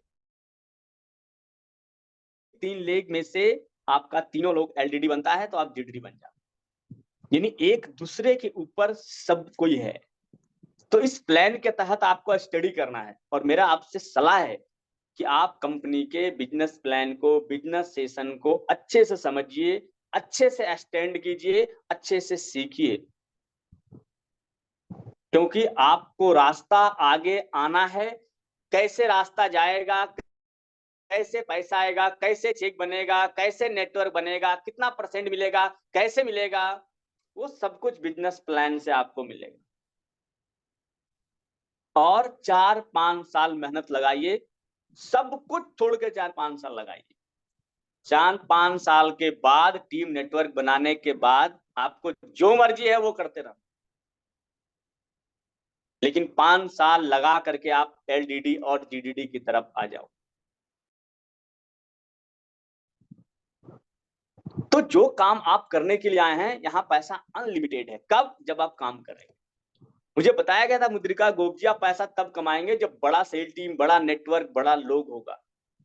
3 लेग में से आपका तीनों लोग एलडीडी बनता है तो आप जीडीडी बन जाते हैं। यानी एक दूसरे के ऊपर सब कोई है। तो इस प्लान के तहत आपको स्टडी करना है और मेरा आपसे सलाह है कि आप कंपनी के बिजनेस प्लान को, बिजनेस सेशन को अच्छे से समझिए, अच्छे से स्टैंड कीजिए, अच्छे से सीखिए, क्योंकि आपको रास्ता आगे आना है। कैसे रास्ता जाएगा, कैसे पैसा आएगा, कैसे चेक बनेगा, कैसे नेटवर्क बनेगा, कितना परसेंट मिलेगा, कैसे मिलेगा, वो सब कुछ बिजनेस प्लान से आपको मिलेगा। और 4-5 साल मेहनत लगाइए, सब कुछ छोड़ के 4-5 साल लगाइए। 4-5 साल के बाद टीम नेटवर्क बनाने के बाद आपको जो मर्जी है वो करते रहो, लेकिन 5 साल लगा करके आप एलडीडी और जीडीडी की तरफ आ जाओ। तो जो काम आप करने के लिए आए हैं, यहाँ पैसा अनलिमिटेड है। कब? जब आप काम करेंगे। मुझे बताया गया था मुद्रिका गोप जी आप पैसा तब कमाएंगे जब बड़ा सेल टीम, बड़ा नेटवर्क, बड़ा लोग होगा।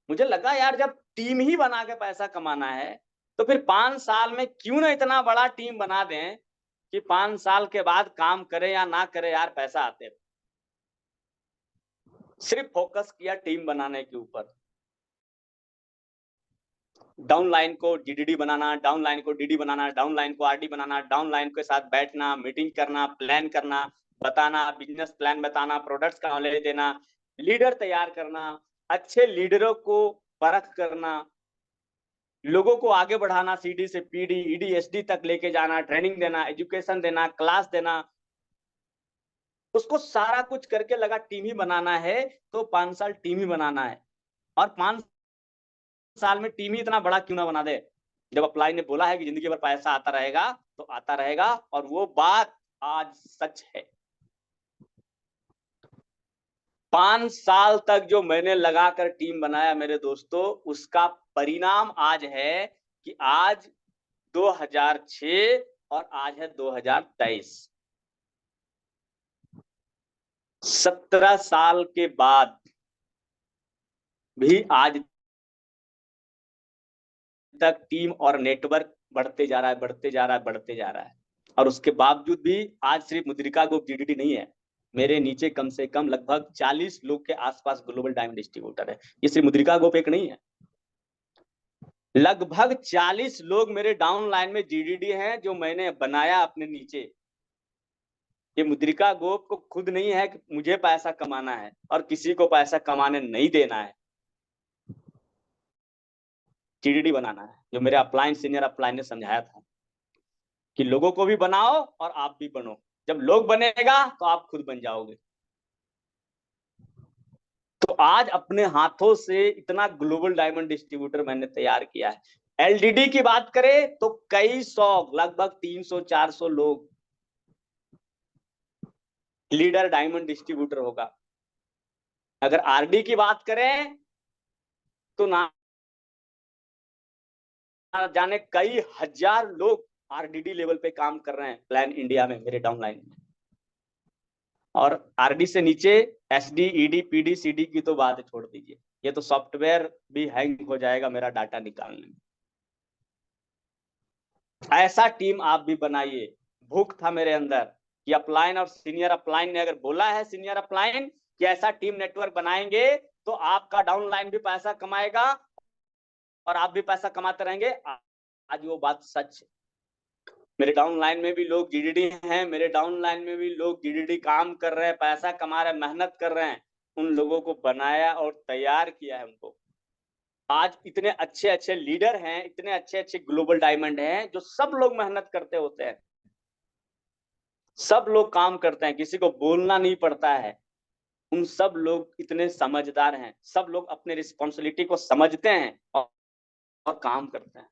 मुझे लगा यार जब टीम ही बना के पैसा कमाना है तो फिर 5 साल में क्यों ना इतना बड़ा टीम बना दें कि 5 साल के बाद काम करे या ना करे यार पैसा आते रहे। सिर्फ फोकस किया टीम बनाने के ऊपर। डाउनलाइन को डीडीडी बनाना, डाउनलाइन को डीडी बनाना, डाउनलाइन को आरडी बनाना, डाउनलाइन के साथ बैठना, मीटिंग करना, प्लान करना, बताना, बिजनेस प्लान बताना, प्रोडक्ट्स का नॉलेज देना, लीडर तैयार करना, अच्छे लीडरों को परख करना, लोगों को आगे बढ़ाना, सीडी से पीडी, ईडी, एसडी तक लेके जाना, ट्रेनिंग देना, एजुकेशन देना, क्लास देना, उसको सारा कुछ करके लगा टीम ही बनाना है तो 5 साल टीम ही बनाना है। और 5 साल में टीम ही इतना बड़ा क्यों ना बना दे। जब अप्लाई ने बोला है कि जिंदगी भर पैसा आता रहेगा तो आता रहेगा, और वो बात आज सच है। 5 साल तक जो मैंने लगाकर टीम बनाया मेरे दोस्तों, उसका परिणाम आज है कि आज 2006 और आज है 2023। 17 साल के बाद भी आज तक टीम और नेटवर्क बढ़ते जा रहा है, बढ़ते जा रहा है, बढ़ते जा रहा है। और उसके बावजूद भी आज सिर्फ मुद्रिका ग्रुप जीडीडी नहीं है, मेरे नीचे कम से कम लगभग 40 लोग के आसपास ग्लोबल डायमंड डिस्ट्रीब्यूटर है। ये सिर्फ मुद्रिका ग्रुप एक नहीं है, लगभग 40 लोग मेरे डाउन लाइन में जीडीडी हैं जो मैंने बनाया अपने नीचे। ये मुद्रिका गोप को खुद नहीं है कि मुझे पैसा कमाना है और किसी को पैसा कमाने नहीं देना है, जीडीडी बनाना है। जो मेरे अपलाइन सीनियर अपलाइन ने समझाया था कि लोगों को भी बनाओ और आप भी बनो। जब लोग बनेगा तो आप खुद बन जाओगे। तो आज अपने हाथों से इतना ग्लोबल डायमंड डिस्ट्रीब्यूटर मैंने तैयार किया है। एलडीडी की बात करें तो कई सौ, लगभग 300-400 लोग लीडर डायमंड डिस्ट्रीब्यूटर होगा। अगर आरडी की बात करें तो ना जाने कई हजार लोग आरडीडी लेवल पे काम कर रहे हैं प्लान इंडिया में, मेरे डाउनलाइन में। और आरडी से नीचे एसडी, ईडी, पीडी, सीडी की तो बात छोड़ दीजिए, ये तो सॉफ्टवेयर भी हैंग हो जाएगा मेरा डाटा निकालने में। ऐसा टीम आप भी बनाइए। भूख था मेरे अंदर कि अपलाइन और सीनियर अपलाइन ने अगर बोला है, सीनियर अपलाइन कि ऐसा टीम नेटवर्क बनाएंगे तो आपका डाउनलाइन भी पैसा कमाएगा और आप भी पैसा कमाते रहेंगे। आज वो बात सच है। मेरे डाउनलाइन में भी लोग जीडीडी हैं, मेरे डाउनलाइन में भी लोग जीडीडी काम कर रहे हैं, पैसा कमा रहे हैं, मेहनत कर रहे हैं। उन लोगों को बनाया और तैयार किया है उनको। आज इतने अच्छे अच्छे लीडर हैं, इतने अच्छे अच्छे ग्लोबल डायमंड हैं, जो सब लोग मेहनत करते होते हैं, सब लोग काम करते हैं, किसी को बोलना नहीं पड़ता है। उन सब लोग इतने समझदार हैं, सब लोग अपने रिस्पॉन्सिबिलिटी को समझते हैं और काम करते हैं।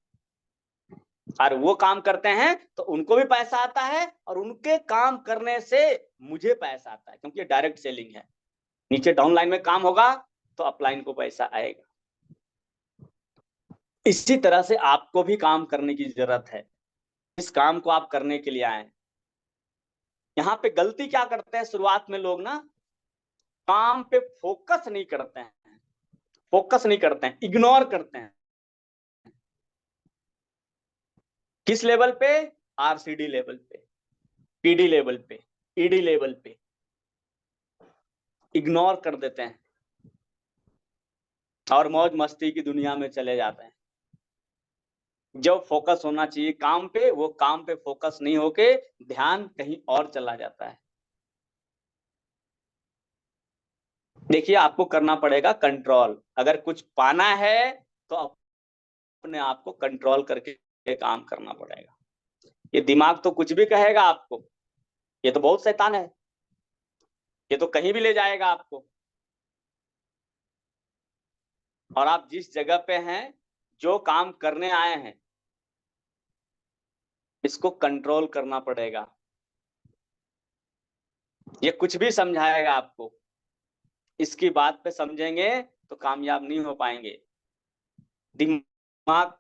और वो काम करते हैं तो उनको भी पैसा आता है, और उनके काम करने से मुझे पैसा आता है, क्योंकि ये डायरेक्ट सेलिंग है। नीचे डाउन लाइन में काम होगा तो अपलाइन को पैसा आएगा। इसी तरह से आपको भी काम करने की जरूरत है। इस काम को आप करने के लिए आए। यहाँ पे गलती क्या करते हैं शुरुआत में लोग ना, काम पे फोकस नहीं करते हैं, इग्नोर करते हैं। किस लेवल पे? आरसीडी लेवल पे, पीडी लेवल पे, ईडी लेवल पे इग्नोर कर देते हैं और मौज मस्ती की दुनिया में चले जाते हैं। जो फोकस होना चाहिए काम पे, वो काम पे फोकस नहीं होके ध्यान कहीं और चला जाता है। देखिए, आपको करना पड़ेगा कंट्रोल। अगर कुछ पाना है तो अपने आप को कंट्रोल करके काम करना पड़ेगा। ये दिमाग तो कुछ भी कहेगा आपको, ये तो बहुत शैतान है, ये तो कहीं भी ले जाएगा आपको। और आप जिस जगह पे हैं, जो काम करने आए हैं, इसको कंट्रोल करना पड़ेगा। ये कुछ भी समझाएगा आपको, इसकी बात पे समझेंगे तो कामयाब नहीं हो पाएंगे। दिमाग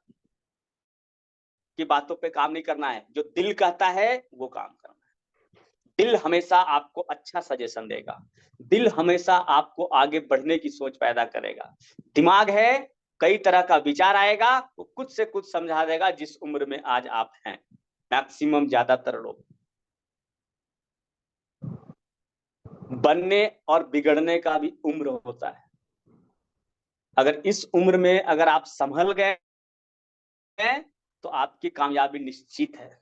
की बातों पे काम नहीं करना है, जो दिल कहता है वो काम करना है। दिल हमेशा आपको अच्छा सजेशन देगा, दिल हमेशा आपको आगे बढ़ने की सोच पैदा करेगा। दिमाग है, कई तरह का विचार आएगा, वो कुछ से कुछ समझा देगा। जिस उम्र में आज आप हैं, मैक्सिमम ज्यादातर लोग, बनने और बिगड़ने का भी उम्र होता है। अगर इस उम्र में अगर आप संभल गए तो आपकी कामयाबी निश्चित है।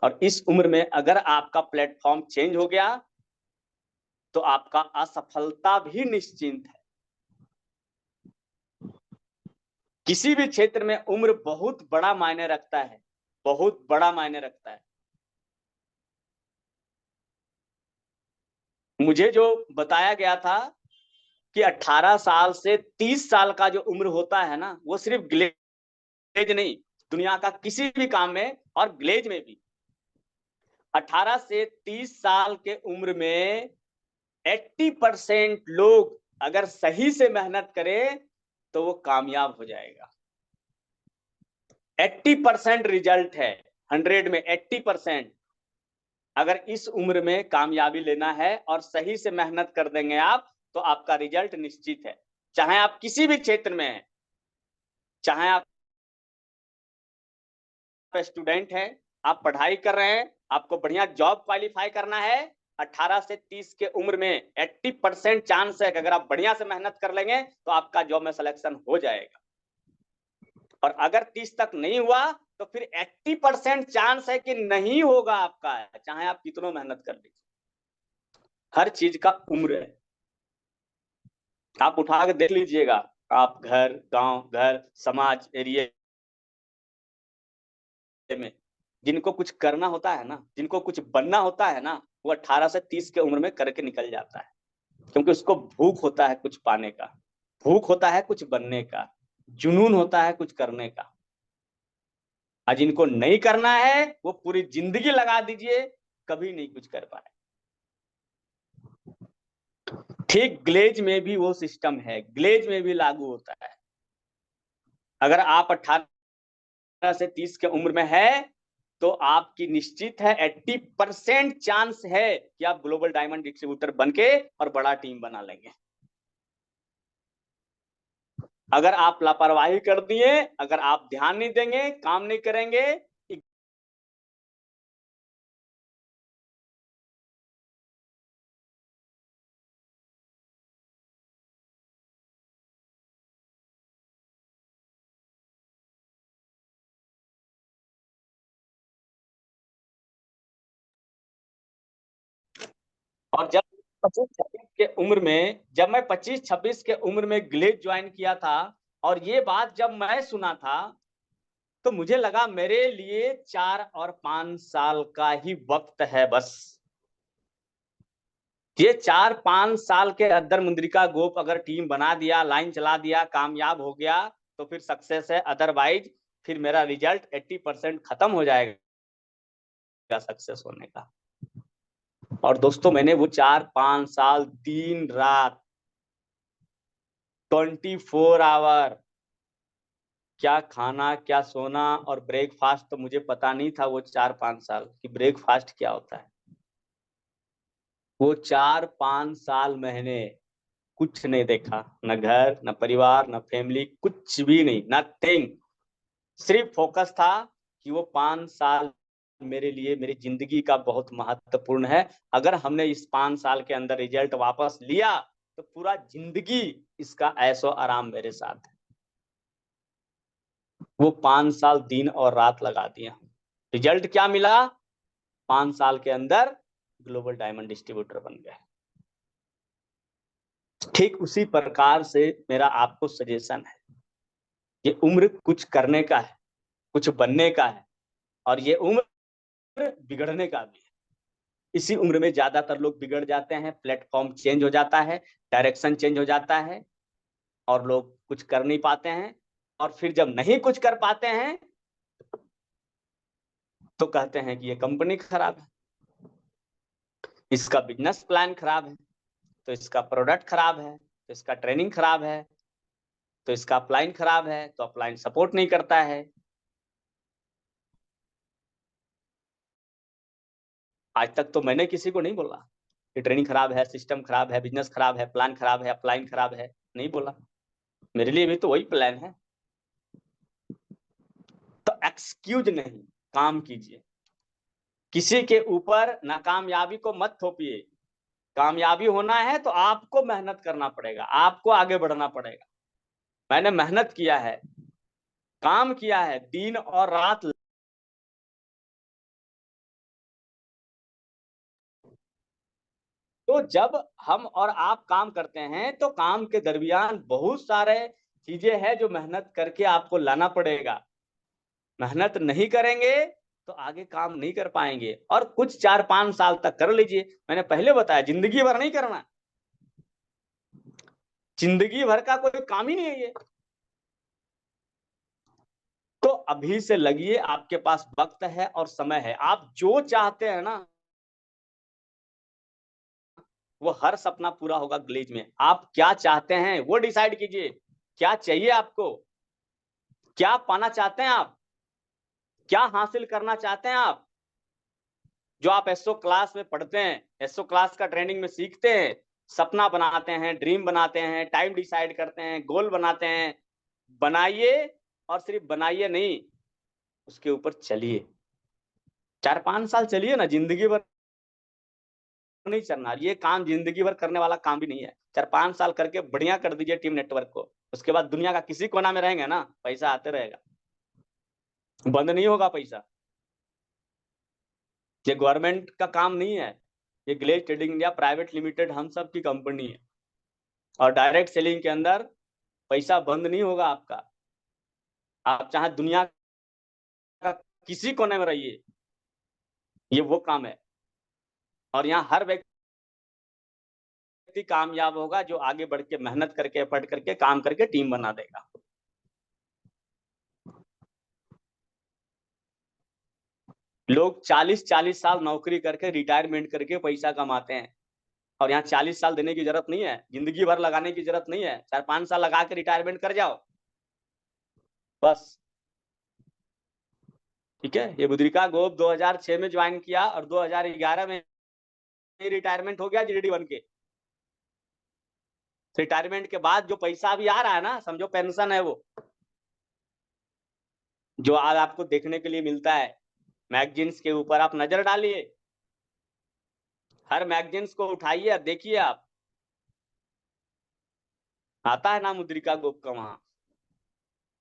और इस उम्र में अगर आपका प्लेटफॉर्म चेंज हो गया तो आपका असफलता भी निश्चित है। किसी भी क्षेत्र में उम्र बहुत बड़ा मायने रखता है, बहुत बड़ा मायने रखता है। मुझे जो बताया गया था कि 18 साल से 30 साल का जो उम्र होता है ना, वो सिर्फ ग्लेज नहीं, दुनिया का किसी भी काम में और ग्लेज में भी 18 से 30 साल के उम्र में 80% लोग अगर सही से मेहनत करें तो वो कामयाब हो जाएगा। 80% रिजल्ट है, 100 में 80%। अगर इस उम्र में कामयाबी लेना है और सही से मेहनत कर देंगे आप, तो आपका रिजल्ट निश्चित है। चाहे आप किसी भी क्षेत्र में हैं, चाहे आप स्टूडेंट हैं, आप पढ़ाई कर रहे हैं, आपको बढ़िया जॉब क्वालिफाई करना है, 18 से 30 के उम्र में 80% चांस है कि अगर आप बढ़िया से मेहनत कर लेंगे तो आपका जॉब में सिलेक्शन हो जाएगा। और अगर 30 तक नहीं हुआ तो फिर 80% चांस है कि नहीं होगा आपका, चाहे आप कितना मेहनत कर लीजिए। हर चीज का उम्र है। आप उठा के देख लीजिएगा, आप घर, गांव, घर, समाज, एरिया में जिनको कुछ करना होता है ना, जिनको कुछ बनना होता है ना, वो 18 से 30 के उम्र में करके निकल जाता है। क्योंकि उसको भूख होता है कुछ पाने का, भूख होता है कुछ बनने का, जुनून होता है कुछ करने का। और जिनको नहीं करना है वो पूरी जिंदगी लगा दीजिए, कभी नहीं कुछ कर पाए। ठीक ग्लेज में भी वो सिस्टम है, ग्लेज में भी लागू होता है। अगर आप 18 से 30 के उम्र में है तो आपकी निश्चित है 80% चांस है कि आप ग्लोबल डायमंड डिस्ट्रीब्यूटर बनके और बड़ा टीम बना लेंगे। अगर आप लापरवाही कर दिए, अगर आप ध्यान नहीं देंगे, काम नहीं करेंगे, और जब 25-26 के उम्र में, जब मैं 25-26 के उम्र में ग्लेज ज्वाइन किया था और ये बात जब मैं सुना था, तो मुझे लगा मेरे लिए 4 और 5 साल का ही वक्त है बस। ये 4-5 साल के अंदर मुद्रिका गोप अगर टीम बना दिया, लाइन चला दिया, कामयाब हो गया तो फिर सक्सेस है, अदरवाइज फिर मेरा रिजल्ट 80% खत्म हो जाएगा सक्सेस होने का। और दोस्तों मैंने वो 4-5 साल दिन रात 24 आवर, क्या खाना क्या सोना और ब्रेकफास्ट तो मुझे पता नहीं था वो 4-5 साल कि ब्रेकफास्ट क्या होता है। वो 4-5 साल मैंने कुछ नहीं देखा, न घर न परिवार न फैमिली, कुछ भी नहीं, नथिंग। सिर्फ फोकस था कि वो 5 साल मेरे लिए मेरी जिंदगी का बहुत महत्वपूर्ण है। अगर हमने इस 5 साल के अंदर रिजल्ट वापस लिया तो पूरा जिंदगी इसका ऐशो आराम मेरे साथ है। वो 5 साल दिन और रात लगा दिया। रिजल्ट क्या मिला? 5 साल के अंदर ग्लोबल डायमंड डिस्ट्रीब्यूटर बन गए। ठीक उसी प्रकार से मेरा आपको सजेशन है, ये उम्र कुछ करने का है, कुछ बनने का है, और ये उम्र बिगड़ने का भी है। इसी उम्र में ज्यादातर लोग बिगड़ जाते हैं, प्लेटफॉर्म चेंज हो जाता है, डायरेक्शन चेंज हो जाता है और लोग कुछ कर नहीं पाते हैं। और फिर जब नहीं कुछ कर पाते हैं तो कहते हैं कि ये कंपनी खराब है, इसका बिजनेस प्लान खराब है, तो इसका प्रोडक्ट खराब है, तो इसका ट्रेनिंग खराब है, तो इसका अपलाइन खराब है, तो अपलाइन सपोर्ट नहीं करता है। आज तक तो मैंने किसी को नहीं बोला कि ट्रेनिंग खराब है, सिस्टम खराब है, बिजनेस खराब है, प्लान खराब है, अपलाइन खराब है, नहीं बोला। मेरे लिए भी तो वही प्लान है। तो एक्सक्यूज नहीं, काम कीजिए। किसी के ऊपर नाकामयाबी को मत थोपिए। कामयाबी होना है तो आपको मेहनत करना पड़ेगा, आपको आगे बढ़ना पड़ेगा। मैंने मेहनत किया है, काम किया है, दिन और रात। तो जब हम और आप काम करते हैं तो काम के दरमियान बहुत सारे चीजें हैं जो मेहनत करके आपको लाना पड़ेगा। मेहनत नहीं करेंगे तो आगे काम नहीं कर पाएंगे। और कुछ 4-5 साल तक कर लीजिए, मैंने पहले बताया जिंदगी भर नहीं करना, जिंदगी भर का कोई काम ही नहीं है ये। तो अभी से लगिए, आपके पास वक्त है और समय है। आप जो चाहते हैं ना वो हर सपना पूरा होगा ग्लेज में। आप क्या चाहते हैं वो डिसाइड कीजिए। क्या चाहिए आपको, क्या पाना चाहते हैं आप, क्या हासिल करना चाहते हैं आप। जो आप एसओ क्लास में पढ़ते हैं, एसओ क्लास का ट्रेनिंग में सीखते हैं, सपना बनाते हैं, ड्रीम बनाते हैं, टाइम डिसाइड करते हैं, गोल बनाते हैं, बनाइए। और सिर्फ बनाइए नहीं, उसके ऊपर चलिए। 4-5 साल चलिए ना, जिंदगी भर नहीं चलना। ये काम जिंदगी भर करने वाला काम भी नहीं है। 4-5 साल करके बढ़िया कर दीजिए टीम नेटवर्क को, उसके बाद दुनिया का किसी कोना में रहेंगे ना, पैसा आते रहेगा, बंद नहीं होगा पैसा। ये गवर्नमेंट का काम नहीं है, ये Glaze trading India private limited हम सब की कंपनी है। और डायरेक्ट सेलिंग के अंदर पैसा बंद नहीं होगा आपका। आप चाहे दुनिया का किसी कोने में रहिए, ये वो काम है। और यहाँ हर व्यक्ति कामयाब होगा जो आगे बढ़ के मेहनत करके, पढ़ करके, काम करके टीम बना देगा। लोग 40-40 साल नौकरी करके, रिटायरमेंट करके पैसा कमाते हैं। और यहाँ 40 साल देने की जरूरत नहीं है, जिंदगी भर लगाने की जरूरत नहीं है। 4-5 साल लगा के रिटायरमेंट कर जाओ बस। ठीक है, ये मुद्रिका गोप 2006 में ज्वाइन किया और 2011 में रिटायरमेंट हो गया जीडीडी बन के। रिटायरमेंट के बाद जो पैसा अभी आ रहा है ना, समझो पेंशन है वो, जो आज आपको देखने के लिए मिलता है मैगजीन्स के ऊपर। आप नजर डालिए, हर मैगजीन्स को उठाइए और देखिए आप, आता है ना मुद्रिका गोप का वहां।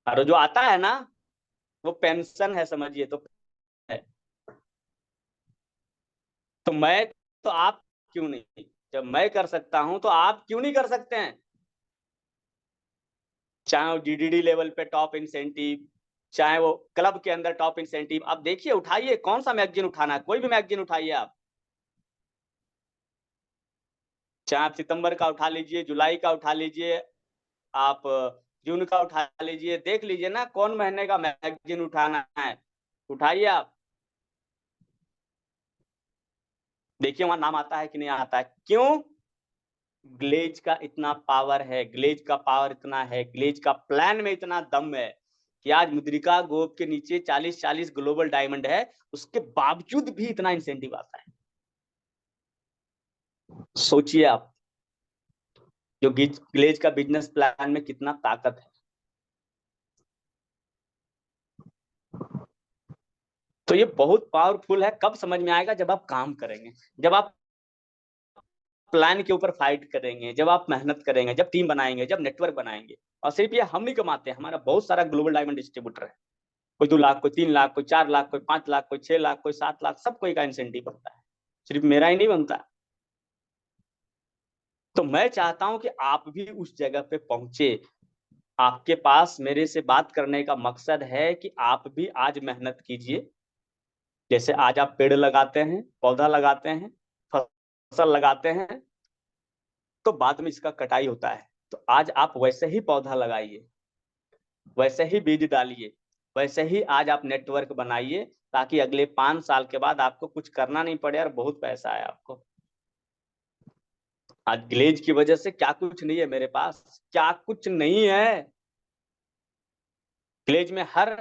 और जो आता है ना वो पेंशन है, समझिए तो है। तो मैं, तो आप क्यों नहीं। जब मैं कर सकता हूं तो आप क्यों नहीं कर सकते हैं? चाहे वो डीडीडी लेवल पे टॉप इंसेंटिव, चाहे वो क्लब के अंदर टॉप इंसेंटिव। आप देखिए, उठाइए, कौन सा मैगजीन उठाना है, कोई भी मैगजीन उठाइए आप। चाहे आप सितंबर का उठा लीजिए, जुलाई का उठा लीजिए, आप जून का उठा लीजिए, देख लीजिए ना कौन महीने का मैगजीन उठाना है, उठाइए आप, देखिए वहां नाम आता है कि नहीं आता है। क्यों? ग्लेज का इतना पावर है, ग्लेज का पावर इतना है, ग्लेज का प्लान में इतना दम है कि आज मुद्रिका गोप के नीचे 40-40 ग्लोबल डायमंड है, उसके बावजूद भी इतना इंसेंटिव आता है। सोचिए आप, जो ग्लेज का बिजनेस प्लान में कितना ताकत है। तो ये बहुत पावरफुल है। कब समझ में आएगा? जब आप काम करेंगे, जब आप प्लान के ऊपर फाइट करेंगे, जब आप मेहनत करेंगे, जब टीम बनाएंगे, जब नेटवर्क बनाएंगे। और सिर्फ ये हम नहीं कमाते हैं, हमारा बहुत सारा ग्लोबल डायमंड डिस्ट्रीब्यूटर है। कोई 2 लाख, कोई 3 लाख, कोई 4 लाख, कोई 5 लाख, कोई 6 लाख, कोई 7 लाख, सब कोई का इंसेंटिव बनता है, सिर्फ मेरा ही नहीं बनता। तो मैं चाहता हूं कि आप भी उस जगह पे पहुंचे। आपके पास मेरे से बात करने का मकसद है कि आप भी आज मेहनत कीजिए। जैसे आज आप पेड़ लगाते हैं, पौधा लगाते हैं, फसल लगाते हैं, तो बाद में इसका कटाई होता है। तो आज आप वैसे ही पौधा लगाइए, वैसे ही बीज डालिए, वैसे ही आज आप नेटवर्क बनाइए, ताकि अगले 5 साल के बाद आपको कुछ करना नहीं पड़े और बहुत पैसा आए आपको। आज ग्लेज की वजह से क्या कुछ नहीं है मेरे पास, क्या कुछ नहीं है। ग्लेज में हर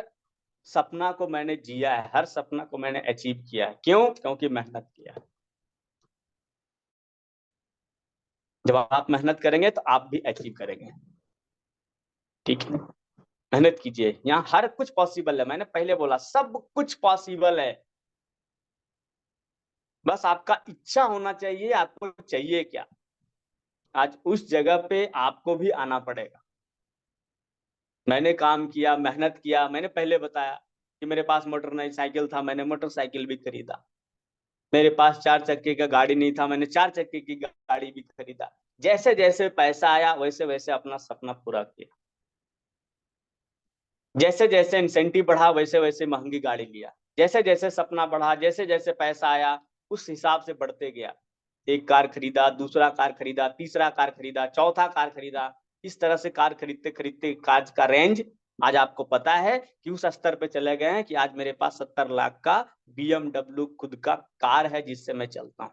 सपना को मैंने जिया है, हर सपना को मैंने अचीव किया है। क्यों? क्योंकि मेहनत किया है। जब आप मेहनत करेंगे तो आप भी अचीव करेंगे, ठीक है? मेहनत कीजिए, यहाँ हर कुछ पॉसिबल है। मैंने पहले बोला सब कुछ पॉसिबल है, बस आपका इच्छा होना चाहिए। आपको चाहिए क्या? आज उस जगह पे आपको भी आना पड़ेगा। मैंने काम किया, मेहनत किया। मैंने पहले बताया कि मेरे पास मोटरसाइकिल था, मैंने मोटरसाइकिल भी खरीदा। मेरे पास 4 चक्के का गाड़ी नहीं था, मैंने 4 चक्के की गाड़ी भी खरीदा। जैसे जैसे पैसा आया वैसे वैसे अपना सपना पूरा किया। जैसे जैसे इंसेंटिव बढ़ा वैसे वैसे महंगी गाड़ी लिया। जैसे जैसे सपना बढ़ा, जैसे जैसे पैसा आया, उस हिसाब से बढ़ते गया। एक कार खरीदा, दूसरा कार खरीदा, तीसरा कार खरीदा, चौथा कार खरीदा। इस तरह से कार खरीदते खरीदते कार का रेंज आज आपको पता है कि उस स्तर पे चले गए हैं कि आज मेरे पास 70 लाख का BMW खुद का कार है, जिससे मैं चलता हूँ।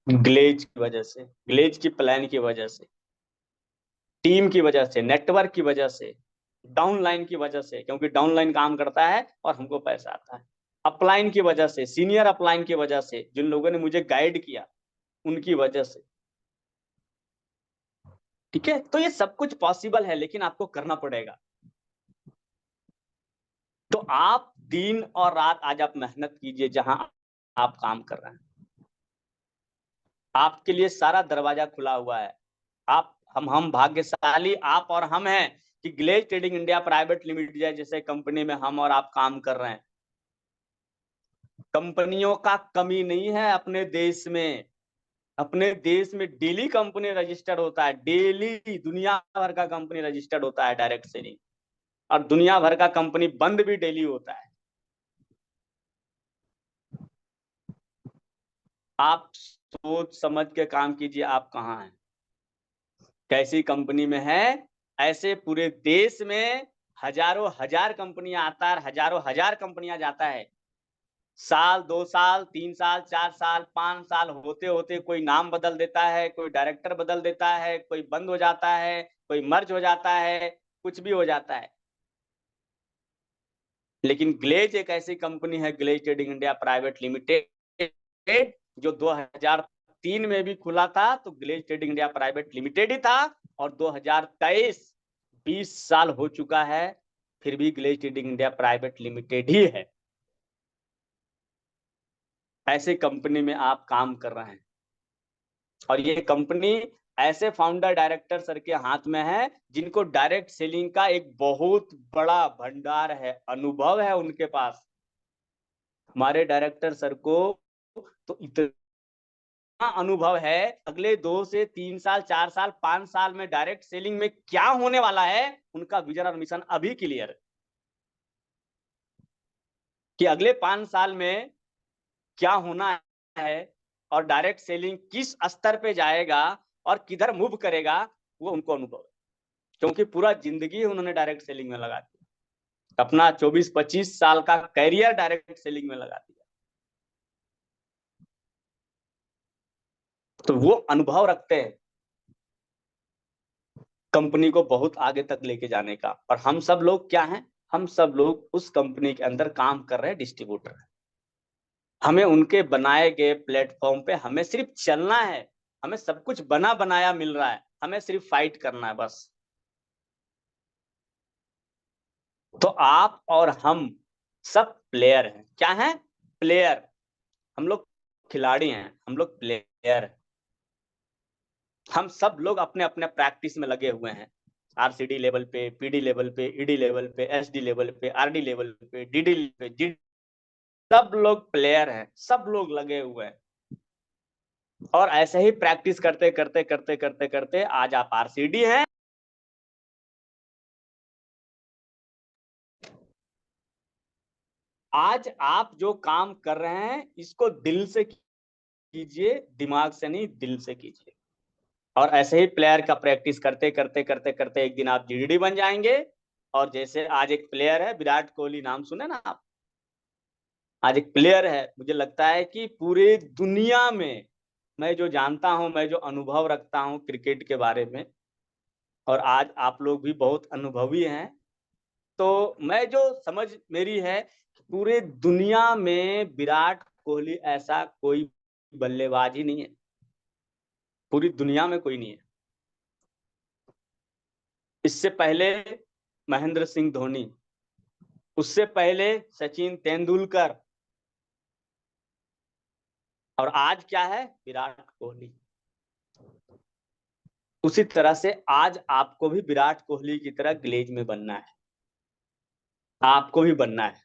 ग्लेज की वजह से, ग्लेज की प्लान की वजह से, टीम की वजह से, नेटवर्क की वजह से, डाउनलाइन की वजह से, क्योंकि डाउनलाइन काम करता है और हमको पैसा आता है। अपलाइन की वजह से, सीनियर अपलाइन की वजह से, जिन लोगों ने मुझे गाइड किया उनकी वजह से, ठीक है? तो ये सब कुछ पॉसिबल है, लेकिन आपको करना पड़ेगा। तो आप दिन और रात आज आप मेहनत कीजिए जहां आप काम कर रहे हैं। आपके लिए सारा दरवाजा खुला हुआ है। आप हम भाग्यशाली आप और हम हैं कि Glaze trading India private limited जैसे कंपनी में हम और आप काम कर रहे हैं। कंपनियों का कमी नहीं है अपने देश में। अपने देश में डेली कंपनी रजिस्टर्ड होता है, डेली दुनिया भर का कंपनी रजिस्टर्ड होता है डायरेक्ट सेलिंग, और दुनिया भर का कंपनी बंद भी डेली होता है। आप सोच समझ के काम कीजिए, आप कहाँ हैं, कैसी कंपनी में है। ऐसे पूरे देश में हजारों हजार कंपनियां आता है, हजारों हजार कंपनियां जाता है। साल, 2 साल, 3 साल, 4 साल, 5 साल होते होते कोई नाम बदल देता है, कोई डायरेक्टर बदल देता है, कोई बंद हो जाता है, कोई मर्ज हो जाता है, कुछ भी हो जाता है। लेकिन ग्लेज एक ऐसी कंपनी है, Glaze trading India private limited, जो 2003 में भी खुला था तो Glaze trading India private limited ही था, और 2023 20 साल हो चुका है, फिर भी Glaze trading India private limited ही है। ऐसे कंपनी में आप काम कर रहे हैं, और ये कंपनी ऐसे फाउंडर डायरेक्टर सर के हाथ में है जिनको डायरेक्ट सेलिंग का एक बहुत बड़ा भंडार है, अनुभव है उनके पास। हमारे डायरेक्टर सर को तो इतना अनुभव है, अगले 2 से 3 साल, 4 साल, 5 साल में डायरेक्ट सेलिंग में क्या होने वाला है, उनका विजन और मिशन अभी क्लियर है कि अगले 5 साल में क्या होना है और डायरेक्ट सेलिंग किस स्तर पे जाएगा और किधर मूव करेगा, वो उनको अनुभव है, क्योंकि पूरा जिंदगी उन्होंने डायरेक्ट सेलिंग में लगा दिया, अपना 24-25 साल का कैरियर डायरेक्ट सेलिंग में लगा दिया। तो वो अनुभव रखते हैं कंपनी को बहुत आगे तक लेके जाने का। और हम सब लोग क्या हैं, हम सब लोग उस कंपनी के अंदर काम कर रहे हैं, डिस्ट्रीब्यूटर। हमें उनके बनाए गए प्लेटफॉर्म पे हमें सिर्फ चलना है, हमें सब कुछ बना बनाया मिल रहा है, हमें सिर्फ फाइट करना है बस। तो आप और हम सब प्लेयर हैं। क्या हैं? प्लेयर। हम लोग खिलाड़ी हैं, हम लोग प्लेयर हैं। हम सब लोग अपने अपने प्रैक्टिस में लगे हुए हैं, आरसीडी लेवल पे, पीडी लेवल पे, ईडी लेवल पे, एसडी लेवल पे, आरडी लेवल पे, डीडी पे, सब लोग प्लेयर हैं, सब लोग लगे हुए हैं। और ऐसे ही प्रैक्टिस करते करते करते करते करते आज आप आरसीडी हैं। आज आप जो काम कर रहे हैं इसको दिल से कीजिए, दिमाग से नहीं, दिल से कीजिए। और ऐसे ही प्लेयर का प्रैक्टिस करते करते करते करते एक दिन आप जीडी बन जाएंगे। और जैसे आज एक प्लेयर है विराट कोहली, नाम सुने ना आप? आज एक प्लेयर है, मुझे लगता है कि पूरे दुनिया में मैं जो जानता हूं, मैं जो अनुभव रखता हूं क्रिकेट के बारे में, और आज आप लोग भी बहुत अनुभवी हैं, तो मैं जो समझ मेरी है कि पूरे दुनिया में विराट कोहली ऐसा कोई बल्लेबाज ही नहीं है, पूरी दुनिया में कोई नहीं है। इससे पहले महेंद्र सिंह धोनी, उससे पहले सचिन तेंदुलकर, और आज क्या है? विराट कोहली। उसी तरह से आज आपको भी विराट कोहली की तरह ग्लेज में बनना है, आपको भी बनना है,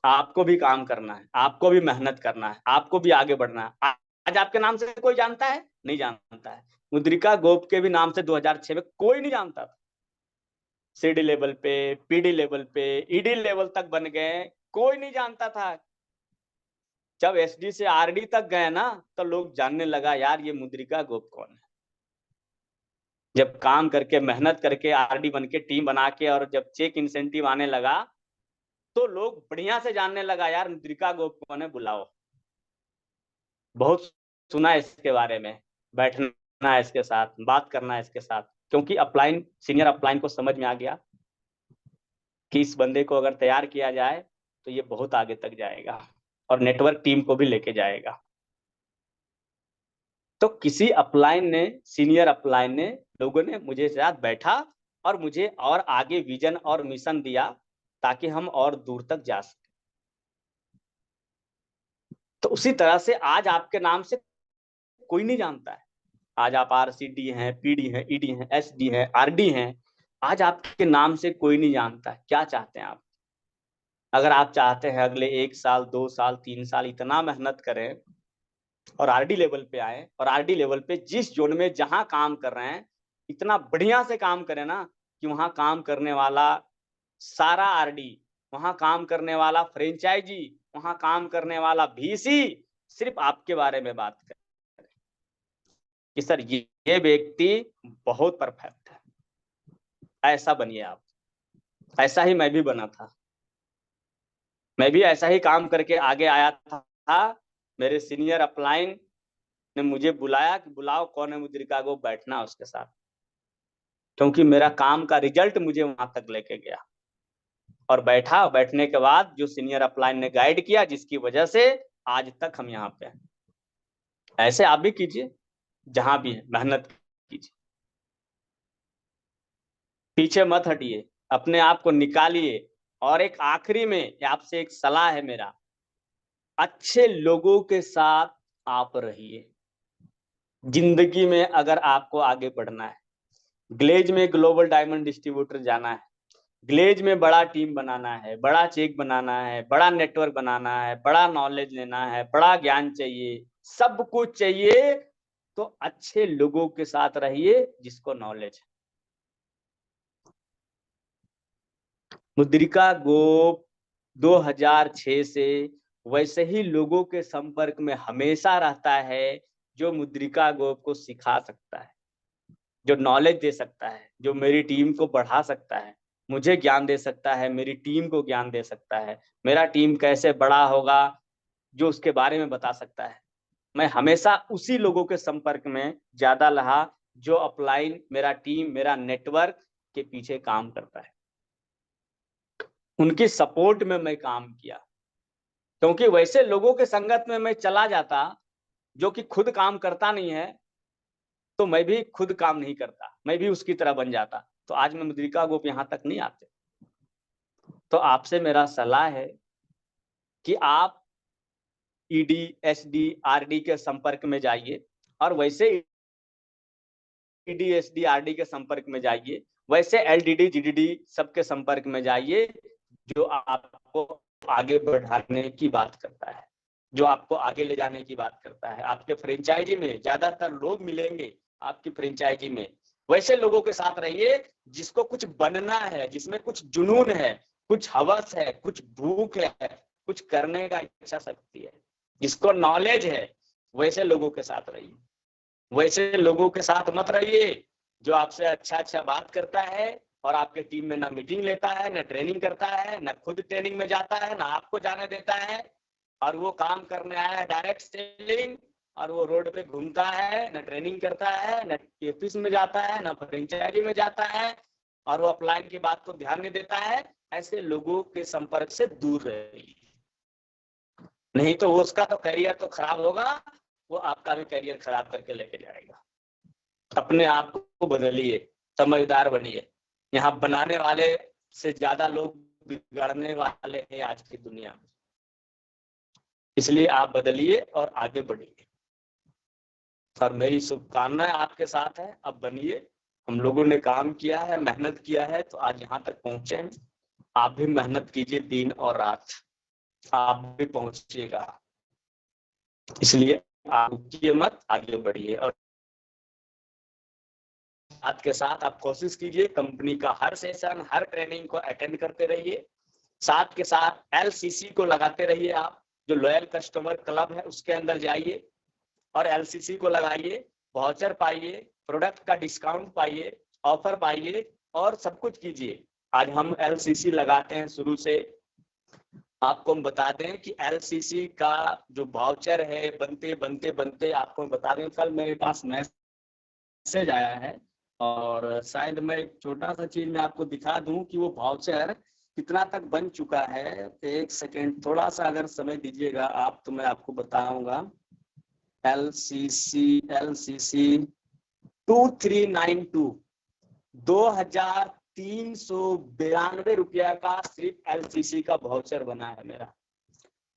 आपको भी काम करना है, आपको भी मेहनत करना है, आपको भी आगे बढ़ना है। आज आपके नाम से कोई जानता है? नहीं जानता है। मुद्रिका गोप के भी नाम से 2006 में कोई नहीं जानता था। सीडी लेवल पे, पीडी लेवल पे, ईडी लेवल तक बन गए, कोई नहीं जानता था। जब एसडी से आरडी तक गए ना, तो लोग जानने लगा यार ये मुद्रिका गोप कौन है। जब काम करके मेहनत करके आरडी बन के टीम बना के और जब चेक इंसेंटिव आने लगा, तो लोग बढ़िया से जानने लगा यार मुद्रिका गोप कौन है, बुलाओ। बहुत सुना है इसके बारे में, बैठना है इसके साथ, बात करना है इसके साथ, क्योंकि अपलाइन, सीनियर अपलाइन को समझ में आ गया कि इस बंदे को अगर तैयार किया जाए तो ये बहुत आगे तक जाएगा और नेटवर्क टीम को भी लेके जाएगा। तो किसी अपलाइन ने, सीनियर अपलाइन ने, लोगों ने मुझे साथ बैठा और मुझे और आगे विजन और मिशन दिया ताकि हम और दूर तक जा सके। तो उसी तरह से आज आपके नाम से कोई नहीं जानता है। आज आप आरसीडी हैं, पीडी हैं, ईडी हैं, एसडी हैं, आरडी हैं, आज आपके नाम से कोई नहीं जानता है। क्या चाहते हैं आप? अगर आप चाहते हैं अगले 1 साल, 2 साल, 3 साल इतना मेहनत करें और आरडी लेवल पे आए, और आरडी लेवल पे जिस जोन में जहां काम कर रहे हैं इतना बढ़िया से काम करें ना कि वहां काम करने वाला सारा आरडी, वहां काम करने वाला फ्रेंचाइजी, वहां काम करने वाला वीसी सिर्फ आपके बारे में बात करे कि सर ये व्यक्ति बहुत परफेक्ट है, ऐसा बनिए आप। ऐसा ही मैं भी बना था, मैं भी ऐसा ही काम करके आगे आया था। मेरे सीनियर अपलाइन ने मुझे बुलाया कि बुलाओ कौन है मुद्रिका को, बैठना उसके साथ, क्योंकि मेरा काम का रिजल्ट मुझे वहां तक लेके गया। और बैठा, बैठने के बाद जो सीनियर अपलाइन ने गाइड किया, जिसकी वजह से आज तक हम यहाँ पे हैं। ऐसे आप भी कीजिए, जहां भी है मेहनत कीजिए, पीछे मत हटिए, अपने आप को निकालिए। और एक आखिरी में आपसे एक सलाह है मेरा, अच्छे लोगों के साथ आप रहिए। जिंदगी में अगर आपको आगे बढ़ना है, ग्लेज में ग्लोबल डायमंड डिस्ट्रीब्यूटर जाना है, ग्लेज में बड़ा टीम बनाना है, बड़ा चेक बनाना है, बड़ा नेटवर्क बनाना है, बड़ा नॉलेज लेना है, बड़ा ज्ञान चाहिए, सब कुछ चाहिए, तो अच्छे लोगों के साथ रहिए जिसको नॉलेज है। मुद्रिका ग्रुप 2006 से वैसे ही लोगों के संपर्क में हमेशा रहता है जो मुद्रिका ग्रुप को सिखा सकता है, जो नॉलेज दे सकता है, जो मेरी टीम को बढ़ा सकता है, मुझे ज्ञान दे सकता है, मेरी टीम को ज्ञान दे सकता है, मेरा टीम कैसे बड़ा होगा जो उसके बारे में बता सकता है। मैं हमेशा उसी लोगों के संपर्क में ज्यादा रहा जो अपलाइन, मेरा टीम, मेरा नेटवर्क के पीछे काम करता है, उनकी सपोर्ट में मैं काम किया। क्योंकि वैसे लोगों के संगत में मैं चला जाता जो कि खुद काम करता नहीं है, तो मैं भी खुद काम नहीं करता, मैं भी उसकी तरह बन जाता, तो आज मैं मुद्रिका ग्रुप यहाँ तक नहीं आते। तो आपसे मेरा सलाह है कि आप ईडी, एसडी, आरडी के संपर्क में जाइए, और वैसे ईडी, एसडी, आरडी के संपर्क में जाइए, वैसे एलडीडी, जीडीडी सबके संपर्क में जाइए जो आपको आगे बढ़ाने की बात करता है, जो आपको आगे ले जाने की बात करता है। आपके फ्रेंचाइजी में ज्यादातर लोग मिलेंगे, आपकी फ्रेंचाइजी में वैसे लोगों के साथ रहिए जिसको कुछ बनना है, जिसमें कुछ जुनून है, कुछ हवस है, कुछ भूख है, कुछ करने का इच्छा शक्ति है, जिसको नॉलेज है, वैसे लोगों के साथ रहिए। वैसे लोगों के साथ मत रहिए जो आपसे अच्छा बात करता है और आपके टीम में ना मीटिंग लेता है, ना ट्रेनिंग करता है, ना खुद ट्रेनिंग में जाता है, ना आपको जाने देता है, और वो काम करने आया है डायरेक्ट सेलिंग, और वो रोड पे घूमता है, ना ट्रेनिंग करता है, ना ऑफिस में जाता है, ना फ्रेंचाइजी में जाता है, और वो अपलाइन की बात को ध्यान नहीं देता है। ऐसे लोगों के संपर्क से दूर रहिए, नहीं तो उसका तो करियर तो खराब होगा, वो आपका भी करियर खराब करके लेके जाएगा। अपने आप को बदलिए, समझदार बनिए। यहाँ बनाने वाले से ज्यादा लोग बिगाड़ने वाले हैं आज की दुनिया में, इसलिए आप बदलिए और आगे बढ़िए। और मेरी शुभकामनाएं आपके साथ है, अब बनिए। हम लोगों ने काम किया है, मेहनत किया है, तो आज यहाँ तक पहुंचे हैं। आप भी मेहनत कीजिए दिन और रात, आप भी पहुंचिएगा। इसलिए आप रुकिए मत, आगे बढ़िए। और साथ के साथ आप कोशिश कीजिए कंपनी का हर सेशन, हर ट्रेनिंग को अटेंड करते रहिए। साथ के साथ एलसीसी को लगाते रहिए। आप जो लॉयल कस्टमर क्लब है उसके अंदर जाइए और एलसीसी को लगाइए, वाउचर पाइए, प्रोडक्ट का डिस्काउंट पाइए, ऑफर पाइए और सब कुछ कीजिए। आज हम एलसीसी लगाते हैं शुरू से। आपको हम बता दें कि एलसीसी का जो वाउचर है बनते बनते बनते आपको बता दें, कल मेरे पास मैसेज आया है, और शायद मैं एक छोटा सा चीज मैं आपको दिखा दूं कि वो वाउचर कितना तक बन चुका है। एक सेकेंड, थोड़ा सा अगर समय दीजिएगा आप तो मैं आपको बताऊंगा। एलसीसी 2392 2392 रुपया का सिर्फ एलसीसी का वाउचर बना है मेरा।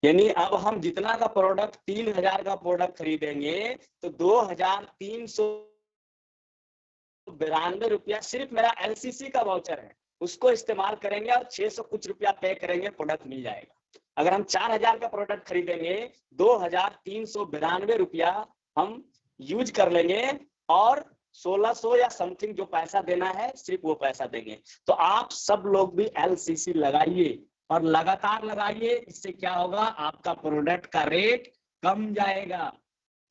यानी अब हम जितना का प्रोडक्ट 3000 का प्रोडक्ट खरीदेंगे तो 2392 रुपया सिर्फ मेरा एलसीसी का वाउचर है, उसको इस्तेमाल करेंगे और 600 कुछ रुपया पे करेंगे, प्रोडक्ट मिल जाएगा। अगर हम 4000 का प्रोडक्ट खरीदेंगे 2392 रुपया हम यूज कर लेंगे और 1600 या समथिंग जो पैसा देना है सिर्फ वो पैसा देंगे। तो आप सब लोग भी एलसीसी लगाइए और लगातार लगाइए। इससे क्या होगा, आपका प्रोडक्ट का रेट कम जाएगा।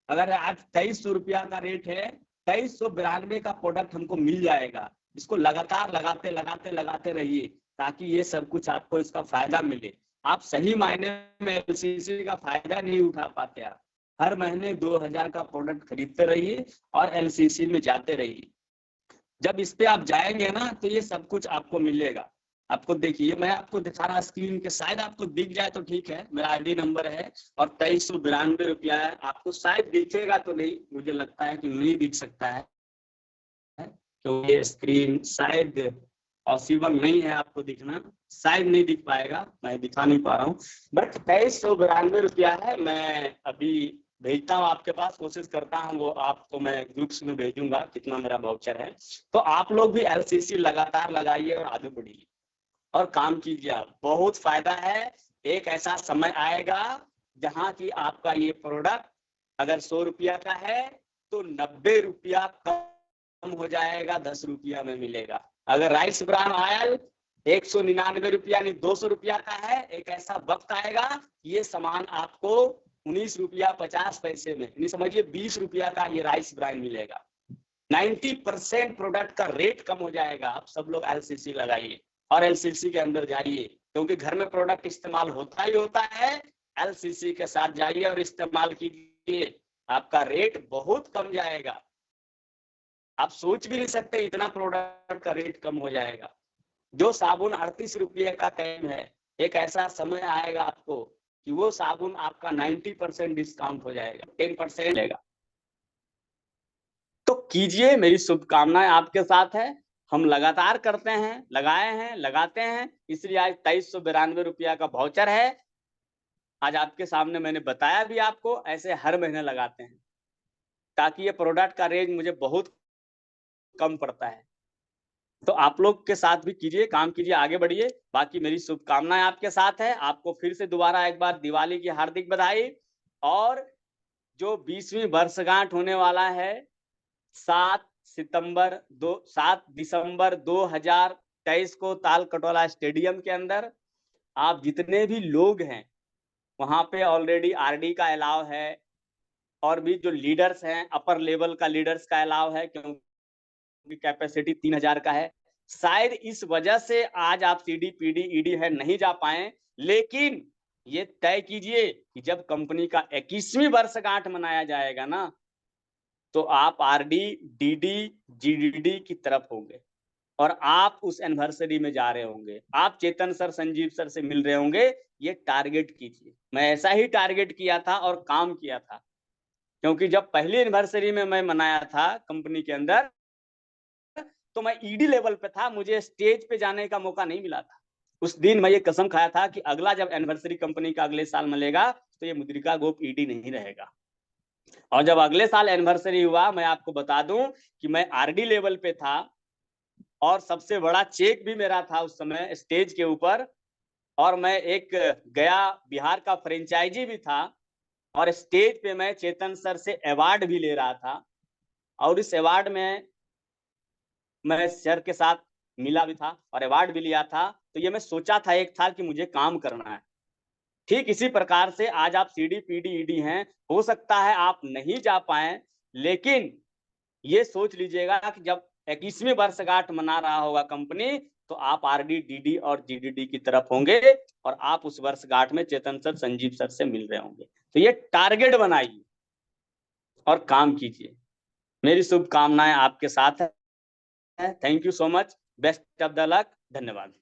अगर आज 2300 रुपया का रेट है, 2392 का प्रोडक्ट हमको मिल जाएगा। इसको लगातार लगाते लगाते लगाते रहिए ताकि ये सब कुछ आपको इसका फायदा मिले। आप सही मायने में एलसीसी का फायदा नहीं उठा पाते। आप हर महीने 2000 का प्रोडक्ट खरीदते रहिए और एलसीसी में जाते रहिए। जब इस पे आप जाएंगे ना तो ये सब कुछ आपको मिलेगा। आपको देखिए, मैं आपको दिखा रहा स्क्रीन के, शायद आपको दिख जाए तो ठीक है। मेरा आईडी नंबर है और 2392 रुपया है। आपको शायद दिखेगा तो नहीं, मुझे लगता है कि नहीं दिख सकता है, तो ये स्क्रीन शायद पॉसिबल नहीं है आपको दिखना, शायद नहीं दिख पाएगा, मैं दिखा नहीं पा रहा हूँ। बट 2392 रुपया है। मैं अभी भेजता हूँ आपके पास, कोशिश करता हूँ वो आपको मैं ग्रुप्स में भेजूंगा कितना मेरा वाउचर है। तो आप लोग भी एलसीसी लगातार लगाइए और आगे बढ़िए।
और काम कीजिए। आप बहुत फायदा है। एक ऐसा समय आएगा जहां की आपका ये प्रोडक्ट अगर 100 रुपया का है तो 90 रुपया कम हो जाएगा, 10 रुपया में मिलेगा। अगर राइस ब्रान ऑयल 199 रुपया नहीं 200 रुपया का है, एक ऐसा वक्त आएगा ये सामान आपको 19 रुपया 50 पैसे में, नहीं समझिए 20 रुपया का ये राइस ब्रान मिलेगा। 90% प्रोडक्ट का रेट कम हो जाएगा। आप सब लोग एलसीसी लगाइए और एलसीसी के अंदर जाइए, क्योंकि घर में प्रोडक्ट इस्तेमाल होता ही होता है। एलसीसी के साथ जाइए और इस्तेमाल कीजिए, आपका रेट बहुत कम जाएगा। आप सोच भी नहीं सकते इतना प्रोडक्ट का रेट कम हो जाएगा। जो साबुन 38 रुपये का कैन है, एक ऐसा समय आएगा आपको कि वो साबुन आपका 90% डिस्काउंट हो जाएगा, 10% लेगा।
तो कीजिए, मेरी शुभकामनाएं आपके साथ है। हम लगातार करते हैं, लगाए हैं, लगाते हैं, इसलिए आज 2392 रुपया का वाउचर है। आज आपके सामने मैंने बताया भी आपको, ऐसे हर महीने लगाते हैं ताकि ये प्रोडक्ट का रेंज मुझे बहुत कम पड़ता है। तो आप लोग के साथ भी कीजिए, काम कीजिए, आगे बढ़िए। बाकी मेरी शुभकामनाएं आपके साथ है। आपको फिर से दोबारा एक बार दिवाली की हार्दिक बधाई। और जो 20वीं वर्षगांठ होने वाला है 7 दिसंबर 2023 को तालकटोला स्टेडियम के अंदर, आप जितने भी लोग हैं वहां पे ऑलरेडी आरडी का अलाव है और भी जो लीडर्स हैं अपर लेवल का लीडर्स का अलाव है, क्योंकि कैपेसिटी 3000 का है। शायद इस वजह से आज आप सीडी पीडी ईडी है नहीं जा पाए, लेकिन ये तय कीजिए कि जब कंपनी का 21वीं वर्षगांठ मनाया जाएगा ना, तो आप आरडी, डीडी, जीडीडी की तरफ होंगे और आप उस एनिवर्सरी में जा रहे होंगे। आप चेतन सर, संजीव सर से मिल रहे होंगे। ये टारगेट कीजिए। मैं ऐसा ही टारगेट किया था और काम किया था, क्योंकि जब पहली एनिवर्सरी में मैं मनाया था कंपनी के अंदर, तो मैं ईडी लेवल पे था, मुझे स्टेज पे जाने का मौका नहीं मिला था। उस दिन मैं ये कसम खाया था कि अगला जब एनिवर्सरी कंपनी का अगले साल मिलेगा तो ये मुद्रिका गोप ईडी नहीं रहेगा। और जब अगले साल एनिवर्सरी हुआ, मैं आपको बता दूं कि मैं आरडी लेवल पे था और सबसे बड़ा चेक भी मेरा था उस समय स्टेज के ऊपर, और मैं एक गया बिहार का फ्रेंचाइजी भी था और स्टेज पे मैं चेतन सर से अवार्ड भी ले रहा था। और इस अवार्ड में मैं सर के साथ मिला भी था और अवार्ड भी लिया था। तो ये मैं सोचा था एक था कि मुझे काम करना है। ठीक इसी प्रकार से आज आप सीडी पीडी ईडी हैं, हो सकता है आप नहीं जा पाए, लेकिन ये सोच लीजिएगा कि जब 21वीं वर्षगांठ मना रहा होगा कंपनी, तो आप आरडी, डीडी और जीडीडी की तरफ होंगे और आप उस वर्षगांठ में चेतन सर, संजीव सर से मिल रहे होंगे। तो ये टारगेट बनाइए और काम कीजिए। मेरी शुभकामनाएं आपके साथ है। Thank you so much. Best of the luck. धन्यवाद।